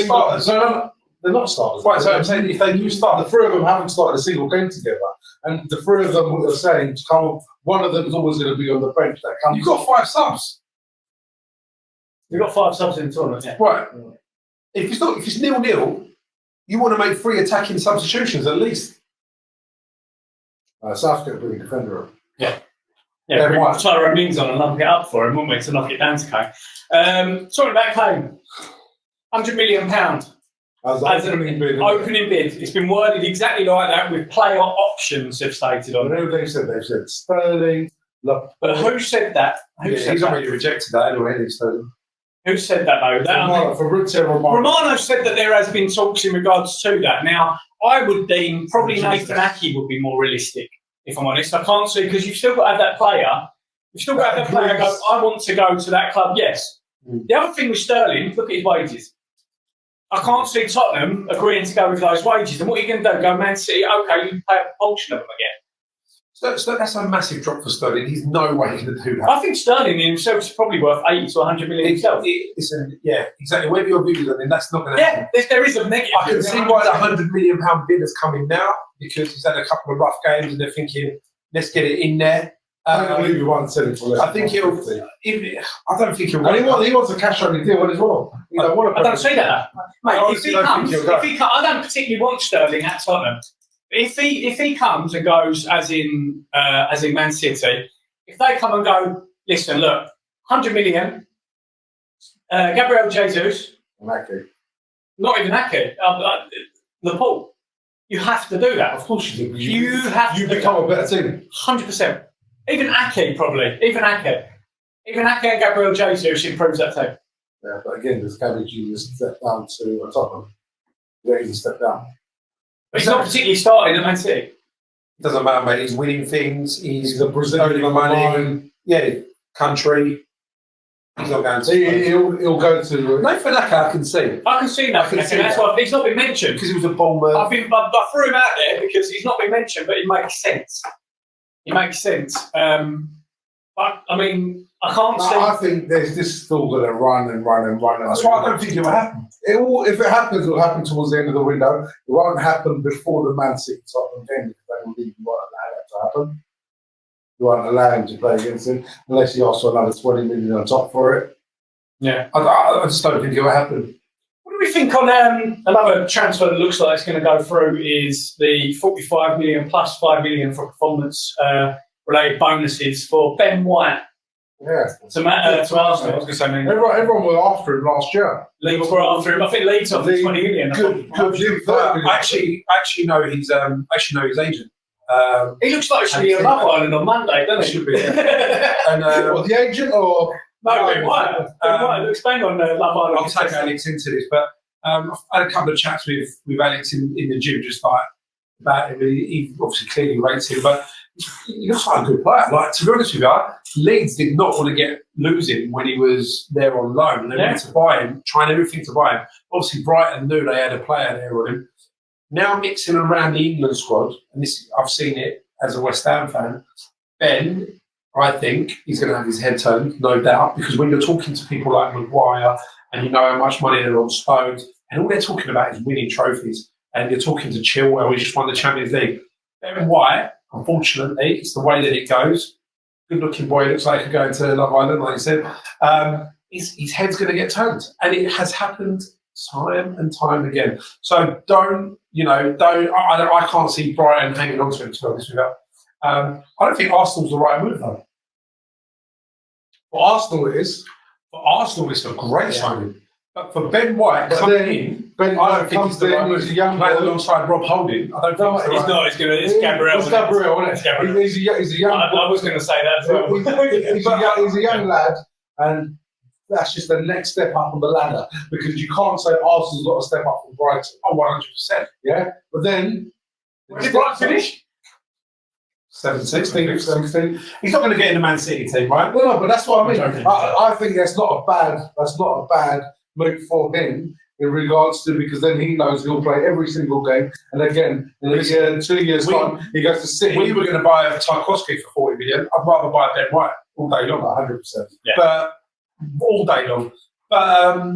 Speaker 2: starters.
Speaker 3: They're not starters.
Speaker 2: Right, so I'm saying if they do start,
Speaker 3: the 3 of them haven't started a single game together. And the 3 of them are saying to come on, one of them is always going to be on the bench.
Speaker 2: You've got 5 subs.
Speaker 1: You've got 5 subs in the tournament, yeah.
Speaker 2: Right. If it's 0-0, you want to make 3 attacking substitutions at least.
Speaker 3: Southgate bring a defender.
Speaker 1: Yeah. Yeah, bring Tyrone Mings on and lump it up for him, wouldn't we, to knock it down to Kane. Talking about Kane, £100 million. As an opening bid. It's been worded exactly like that with player options they've stated on it.
Speaker 3: Whatever they've said Sterling.
Speaker 1: But who said that?
Speaker 2: He's already rejected that anyway, Sterling.
Speaker 1: Who said that though?
Speaker 3: Romano
Speaker 1: said that there has been talks in regards to that. Now, I would deem probably Nathan Ake would be more realistic, if I'm honest. I can't see, because you've still got to have that player. You've still got to have that player go, I want to go to that club, yes. The other thing with Sterling, look at his wages. I can't see Tottenham agreeing to go with those wages. And what are you going to do? Go Man City? Okay, you pay a portion of them again.
Speaker 2: So that's a massive drop for Sterling. He's no way going to do that.
Speaker 1: I think Sterling in himself is probably worth 80 to 100 million himself.
Speaker 2: Yeah, exactly. Whatever your views on him, that's not going to happen.
Speaker 1: Yeah, there is a negative.
Speaker 2: I can see why the £100 million bid is coming now, because he's had a couple of rough games and they're thinking, let's get it in there.
Speaker 3: I don't believe you want to sell it for less.
Speaker 2: I think he'll. I don't think he'll.
Speaker 3: And he wants a cash only deal as well.
Speaker 1: I don't see that, mate. If he comes, I don't particularly want Sterling at Tottenham. If he comes and goes as in Man City, if they come and go, listen, look, 100 million, Gabriel Jesus, not even Ake, Lampard, you have to do that.
Speaker 3: Of course you do.
Speaker 1: You have to
Speaker 3: become a better team.
Speaker 1: 100%. Even Ake, probably. Even Ake and Gabriel Jesus improves that team.
Speaker 3: Yeah, but again, this Gabby Jesus stepped down to Tottenham. Yeah, he's stepped down.
Speaker 1: But he's not particularly starting at Man City.
Speaker 2: Doesn't matter, mate. He's winning things. He's
Speaker 3: a Brazilian money.
Speaker 2: Yeah, country. He's not going to.
Speaker 3: He'll go to.
Speaker 2: Nathan Ake, I can see.
Speaker 1: I can see Nathan Ake. That's why he's not been mentioned.
Speaker 2: Because he was a bomber.
Speaker 1: I threw him out there because he's not been mentioned, but it makes sense. It makes sense. But I mean, I can't see.
Speaker 3: I think this is still going to run and run and run.
Speaker 2: That's why I don't think it will happen.
Speaker 3: If it happens, it will happen towards the end of the window. It won't happen before the Man City Tottenham game because they will leave. You won't allow that to happen. You won't allow him to play against him unless he asks for another 20 million on top for it.
Speaker 1: Yeah,
Speaker 2: I just don't think it will happen.
Speaker 1: What do we think on another transfer that looks like it's going to go through is the 45 million plus 5 million for performance related bonuses for Ben White
Speaker 3: Yeah.
Speaker 1: to Arsenal. I was going to say,
Speaker 3: Everyone was after him last year.
Speaker 1: Leeds were after him. I think Leeds offered 20 million.
Speaker 3: Good.
Speaker 2: I actually know his agent.
Speaker 1: He looks like he should be on Love Island on Monday, doesn't he?
Speaker 2: Should be. Yeah. And
Speaker 3: What, the agent or?
Speaker 1: no, Ben White. Ben White looks bang on Love Island.
Speaker 2: I'll take Alex into this, but I've had a couple of chats with Alex in the gym, just like about him. He obviously clearly rates him, but he looks like a good player. Like, to be honest with you, Leeds did not want to lose him when he was there on loan. They wanted to buy him, trying everything to buy him. Obviously, Brighton knew they had a player there on him. Now mixing around the England squad, and this I've seen it as a West Ham fan. Ben, I think he's going to have his head turned, no doubt, because when you're talking to people like Maguire and you know how much money they're on Stones, and all they're talking about is winning trophies, and you're talking to Chilwell, who just won the Champions League. Ben White, unfortunately, it's the way that it goes. Good-looking boy, looks like he could go into Love Island, like you said. His head's going to get turned, and it has happened time and time again. So I can't see Brighton hanging on to him, to be honest with you. I don't think Arsenal's the right move, though.
Speaker 3: For Arsenal, it is.
Speaker 2: For Arsenal, it's a great signing. But for Ben White coming in,
Speaker 3: Ben
Speaker 2: I don't think he's the right move.
Speaker 3: He's a young
Speaker 2: playing
Speaker 3: boy.
Speaker 2: alongside Rob Holding. I don't think
Speaker 1: He's not. It's Gabriel.
Speaker 3: It's Gabriel, isn't it?
Speaker 1: It's Gabriel.
Speaker 3: He's a young boy.
Speaker 1: I was going to say that as well.
Speaker 3: He's a young lad, and that's just the next step up on the ladder because you can't say Arsenal's got to step up from Brighton.
Speaker 2: Oh, 100%.
Speaker 3: Yeah, but then
Speaker 1: Where did Brighton finish?
Speaker 2: 16. He's not going to get in the Man City team, right?
Speaker 3: No, but that's what I mean. I think that's not a bad move for him in regards to because then he knows he'll play every single game, and again in a year, 2 years time he goes to City.
Speaker 2: We were going to buy Tarkowski for 40 million. I'd rather buy Ben White all day long,
Speaker 3: 100%.
Speaker 1: Yeah.
Speaker 2: But all day long. But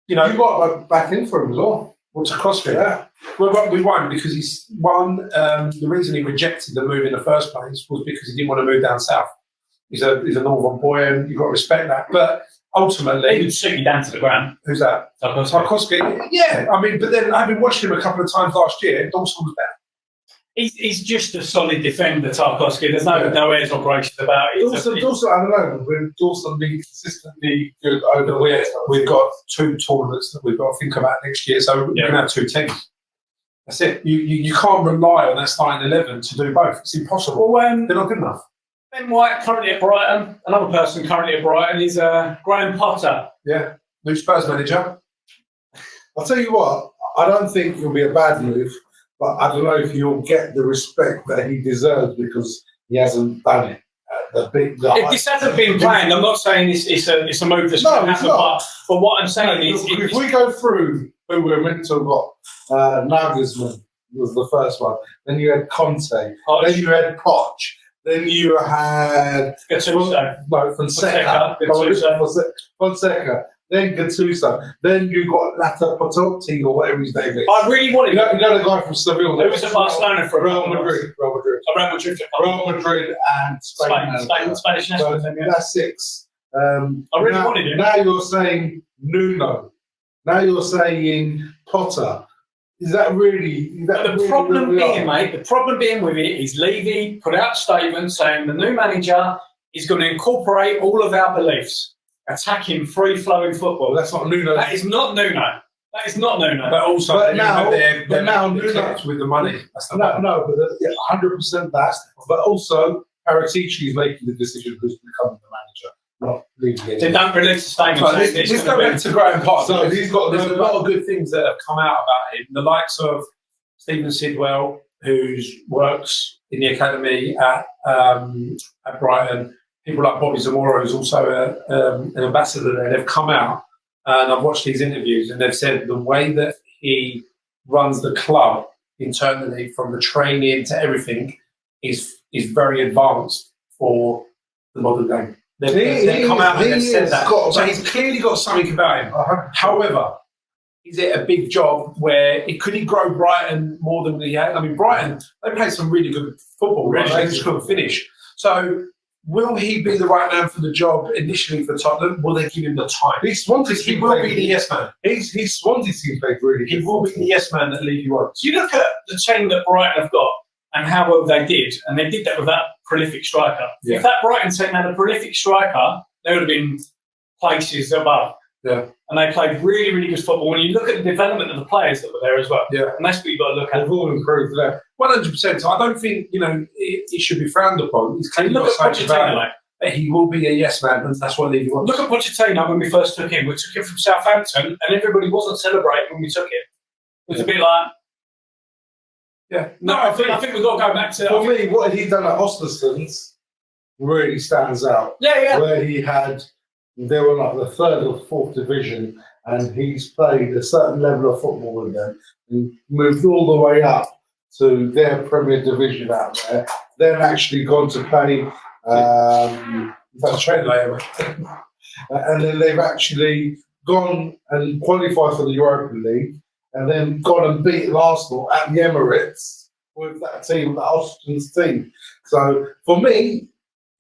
Speaker 3: you got to back in for him as well.
Speaker 2: Well, Tarkowski,
Speaker 3: Yeah.
Speaker 2: Well, we won because he's one. The reason he rejected the move in the first place was because he didn't want to move down south. He's a northern boy, and you've got to respect that. But ultimately,
Speaker 1: He would shoot you down to the ground.
Speaker 2: who's that? Tarkowski. Yeah, I mean, but then having watched him a couple of times last year, Dawson was better.
Speaker 1: He's just a solid defender, Tarkowski. There's no airs or graces about it.
Speaker 3: Dawson, I don't know. When Dawson be consistently good over the years,
Speaker 2: We've got 2 tournaments that we've got to think about next year, so we're going to have 2 teams. That's it. You can't rely on that starting 11 to do both. It's impossible.
Speaker 1: Well,
Speaker 2: They're not good enough.
Speaker 1: Ben White currently at Brighton. Another person currently at Brighton is Graham Potter.
Speaker 2: Yeah, new Spurs manager.
Speaker 3: I'll tell you what. I don't think it'll be a bad move, but I don't know if he'll get the respect that he deserves because he hasn't done it.
Speaker 1: If this hasn't been planned, I'm not saying it's a move that's going to happen, but what I'm saying is...
Speaker 3: If we go through who we're meant to have got, Nagelsmann was the first one, then you had Conte, then you had Poch, then you had... Fonseca. Then Gattuso, then you got Latta Patotti or whatever his name is.
Speaker 1: I really wanted...
Speaker 3: You got a guy from Seville.
Speaker 1: Who was at Barcelona for
Speaker 3: Real Madrid. Real Madrid and Spain.
Speaker 1: Spanish national team, yeah.
Speaker 3: That's 6.
Speaker 1: I really wanted him.
Speaker 3: Now you're saying Nuno. Now you're saying Potter. Is that really...
Speaker 1: The problem being with it is Levy put out a statement saying the new manager is going to incorporate all of our beliefs. Attacking, free-flowing football.
Speaker 3: That's not Nuno.
Speaker 1: That is not Nuno.
Speaker 2: But also,
Speaker 3: now
Speaker 2: Nuno with the money. That's
Speaker 3: but 100% that. But also, Paratici is making the decision who's becoming the manager, not Levy.
Speaker 1: They don't release a statement.
Speaker 2: Let's go back to Graham Potter.
Speaker 3: So
Speaker 2: there's a lot of good things that have come out about him. The likes of Stephen Sidwell, who works in the academy at Brighton. People like Bobby Zamora, who's also an ambassador there, they've come out and I've watched these interviews and they've said the way that he runs the club internally, from the training to everything, is very advanced for the modern game. They've come out and they've said that. So
Speaker 3: He's
Speaker 2: he's clearly got something about him. However, is it a big job where could he grow Brighton more than he had? I mean, Brighton, they played some really good football, right? They just couldn't finish. So will he be the right man for the job initially for Tottenham? Will they give him the time? He will be the yes man.
Speaker 3: He's Swansea's team played really good.
Speaker 2: He will be the yes man that Levy wants.
Speaker 1: You look at the team that Brighton have got and how well they did, and they did that with that prolific striker.
Speaker 2: Yeah.
Speaker 1: If that Brighton team had a prolific striker, they would have been places above.
Speaker 2: Yeah.
Speaker 1: And they played really, really good football. When you look at the development of the players that were there as well,
Speaker 2: Yeah.
Speaker 1: and that's what you've got to look at.
Speaker 3: They've all improved there.
Speaker 2: 100%. I don't think, it should be frowned upon. He's clearly
Speaker 1: Look
Speaker 2: got
Speaker 1: at
Speaker 2: something
Speaker 1: Pochettino,
Speaker 2: about him. But he will be a yes man, and that's what Levy wants.
Speaker 1: Look at Pochettino when we first took him. We took him from Southampton, and everybody wasn't celebrating when we took him. It was a bit like,
Speaker 2: No,
Speaker 1: I think we've got to go back to.
Speaker 3: For me, what he done at Ostersund's really stands out.
Speaker 1: Yeah.
Speaker 3: Where they were like the 3rd or 4th division, and he's played a certain level of football with them and moved all the way up to their Premier Division out there. Then actually gone to play.
Speaker 2: That's trade later.
Speaker 3: And then they've actually gone and qualified for the Europa League, and then gone and beat Arsenal at the Emirates with that team, the Austin's team. So for me,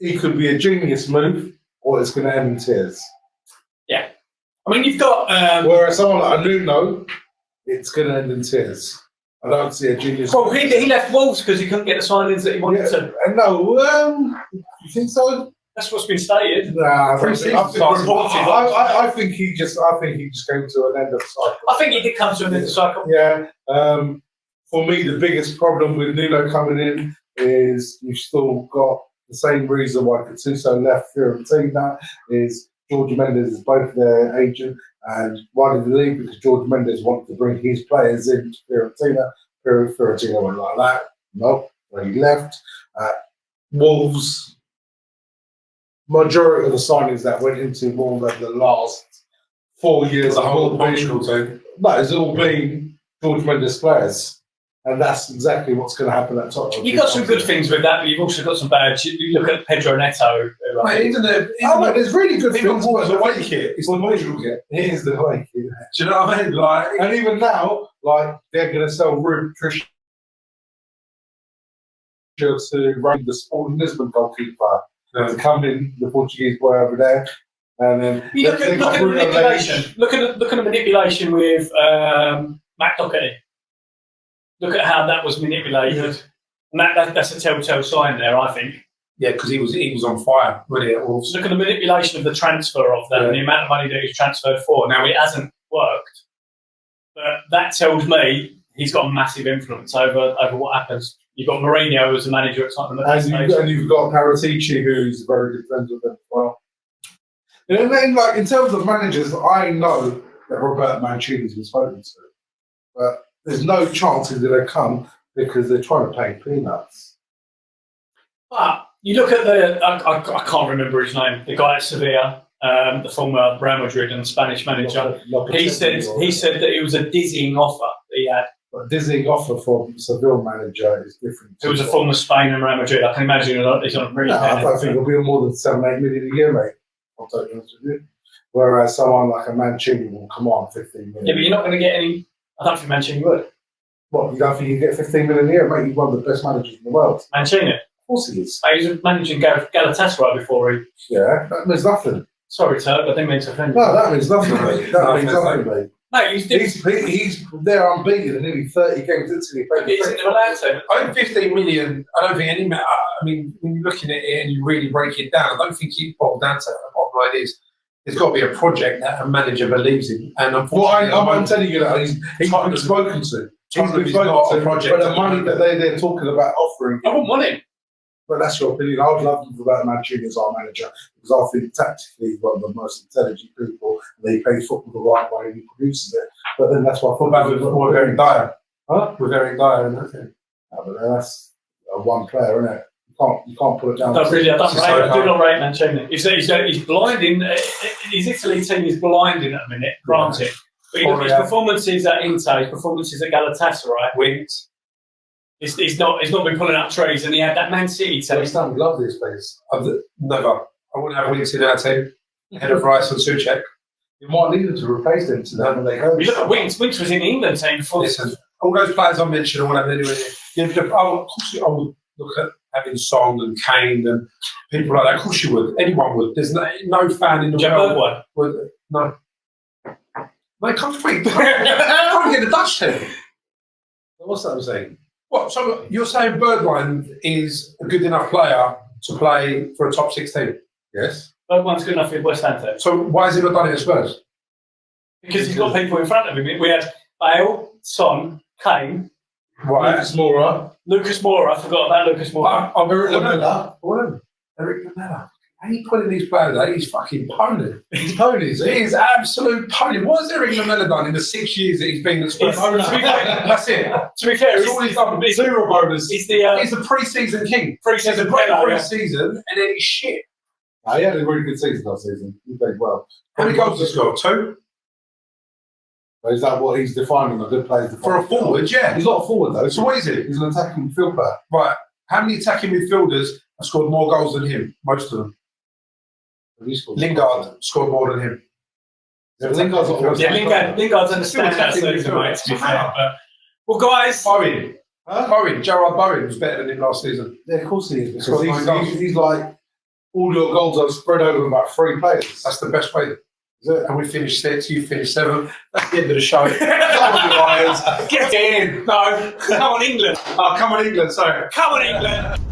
Speaker 3: he could be a genius move, or it's going to end in tears.
Speaker 1: Yeah. I mean, you've got.
Speaker 3: Whereas someone like Nuno, it's going to end in tears. I don't see a genius.
Speaker 1: Well, he left Wolves because he couldn't get the signings that he wanted to.
Speaker 3: No, you think so?
Speaker 1: That's what's been stated.
Speaker 3: Nah,
Speaker 1: I
Speaker 3: think he just came to an end of the cycle.
Speaker 1: I think he did come to an end of the cycle.
Speaker 3: Yeah. For me, the biggest problem with Nuno coming in is you've still got the same reason why Gattuso left Fiorentina is George Mendes is both their agent, and why did he leave? Because George Mendes wanted to bring his players into Fiorentina. Fiorentina went like that. No, when he left. Wolves, majority of the signings that went into Wolves over the last 4 years
Speaker 2: The whole
Speaker 3: have all
Speaker 2: Portugal team.
Speaker 3: it's all been George Mendes players. And that's exactly what's going to happen at Tottenham.
Speaker 1: You've got some good things with that, but you've also got some bad. You look at Pedro Neto.
Speaker 3: There's really good things.
Speaker 2: It's the away kit. It's the Portugal kit.
Speaker 3: It is the away kit.
Speaker 2: Do you know what I mean?
Speaker 3: And even now, they're going to sell Ruben Tricia to run the Sporting Lisbon goalkeeper to come in, the Portuguese boy over there. And then
Speaker 1: You look at manipulation. Look at the manipulation with Matt Doherty. Look at how that was manipulated. And that's a telltale sign there, I think.
Speaker 2: Yeah, because he was on fire, wasn't he, at Wolves?
Speaker 1: Look at the manipulation of the transfer of that and the amount of money that he's transferred for. Now, it hasn't worked, but that tells me he's got a massive influence over what happens. You've got Mourinho as a manager at Tottenham.
Speaker 3: And you've got Paratici, who's very good friends with him as well. And then, in terms of managers, I know that Roberto Mancini's been spoken to, but there's no chance he's going to come because they're trying to pay peanuts.
Speaker 1: But you look at I can't remember his name, the guy at Sevilla, the former Real Madrid and Spanish manager. He said that it was a dizzying offer that he had.
Speaker 3: But a dizzying offer from Seville manager is different.
Speaker 1: It was a former Spain and Real Madrid. I can imagine he's on a pretty.
Speaker 3: I don't think it'll be more than 7-8 million a year, mate. I'll tell you honest with you. Whereas someone like a Mancini will come on 15 million.
Speaker 1: Yeah, but you're not going to get any. I don't think Mancini would.
Speaker 3: What, you don't think you get 15 million a year, mate? He's one of the best managers in the world.
Speaker 1: Mancini?
Speaker 3: Of course he is.
Speaker 1: He was managing Galatasaray before he.
Speaker 3: Yeah, that means nothing.
Speaker 1: Sorry, Turk, I didn't mean to offend you.
Speaker 3: No, that means nothing, mate. That means nothing, mate.
Speaker 1: No,
Speaker 3: he's they're unbeaten in nearly 30 games until he played.
Speaker 1: He's in the Milan.
Speaker 2: I think 15 million, I don't think any man. I mean, when you're looking at it and you really break it down, I don't think you boil down to it. The bottom line is, there's got to be a project that a manager believes in. And unfortunately,
Speaker 3: I'm telling you that he's been spoken to. He's been spoken to,
Speaker 2: project.
Speaker 3: but the money that they're talking about offering.
Speaker 1: I wouldn't want him.
Speaker 3: But that's your opinion. I would love him for that Mancini as our manager because I think tactically he's one of the most intelligent people and he plays football the right way and he produces it. But then that's why
Speaker 2: we're very dire.
Speaker 3: Huh?
Speaker 2: We're very dire in that thing.
Speaker 3: But that's a one player, isn't it? You can't put it down.
Speaker 1: I do not rate Mancini. He's blinding. His Italy team is blinding at the minute, granted. But his performances at Inter, his performances at Galatasaray,
Speaker 2: wins.
Speaker 1: He's not been pulling up trees, and he had that Man City team.
Speaker 3: I love this place.
Speaker 2: Never. I wouldn't have Winks in our team. Head of Rice and Souček.
Speaker 3: You might need them to replace them to them when they go.
Speaker 1: You look at Winks. Winks was in the England team before.
Speaker 2: Listen, all those players I mentioned, I won't have anywhere near. Yeah, of course, I would look at having Song and Kane and people like that. Of course, you would. Anyone would. There's no fan in the world. No. Mate, come to me. Can't get the Dutch team.
Speaker 3: What's that I'm saying?
Speaker 2: What? So you're saying Bergwijn is a good enough player to play for a top 6 team?
Speaker 3: Yes.
Speaker 1: Bergwijn's good enough for West Ham team.
Speaker 2: So why has he not done it at Spurs?
Speaker 1: Because he's got people in front of him. We had Bale, Son, Kane,
Speaker 2: Right.
Speaker 3: Lucas Moura.
Speaker 1: I forgot about Lucas Moura.
Speaker 2: Eric Lamela. Eric Lamela. How are you putting these players out? He's fucking pony.
Speaker 3: He's ponies.
Speaker 2: He is absolute pony. What has Eric Lamela done in the 6 years that he's been at Spurs? That's it.
Speaker 1: To be fair,
Speaker 2: That's all he's done.
Speaker 3: Zero bonus.
Speaker 1: he's the
Speaker 2: He's the pre-season king.
Speaker 1: Pre-season
Speaker 2: He's a great
Speaker 1: player, yeah.
Speaker 2: pre-season, and then he's shit.
Speaker 3: He had a really good season last season. He played well.
Speaker 2: How many goals has he got? 2?
Speaker 3: But is that what he's defining? A good player
Speaker 2: For a forward, yeah.
Speaker 3: He's not a forward though.
Speaker 2: So what is it?
Speaker 3: He's an attacking midfield player.
Speaker 2: Right. How many attacking midfielders have scored more goals than him? Most of them. Lingard scored more than him.
Speaker 3: Lingard's
Speaker 1: Lingard's understands that season, mate, to be fair. But, well, guys.
Speaker 2: Bowen. Gerard Bowen was better than him last season.
Speaker 3: Yeah, of course he is.
Speaker 2: Scored
Speaker 3: Because
Speaker 2: 9 goals.
Speaker 3: he's like, all your goals are spread over about 3 players.
Speaker 2: That's the best way.
Speaker 3: Is it?
Speaker 2: And we finished 6, you finished 7. That's the end of the show.
Speaker 1: Come on, you Lions. Get in. No. Come on, England.
Speaker 2: Oh, come on, England. Sorry.
Speaker 1: Come on, England.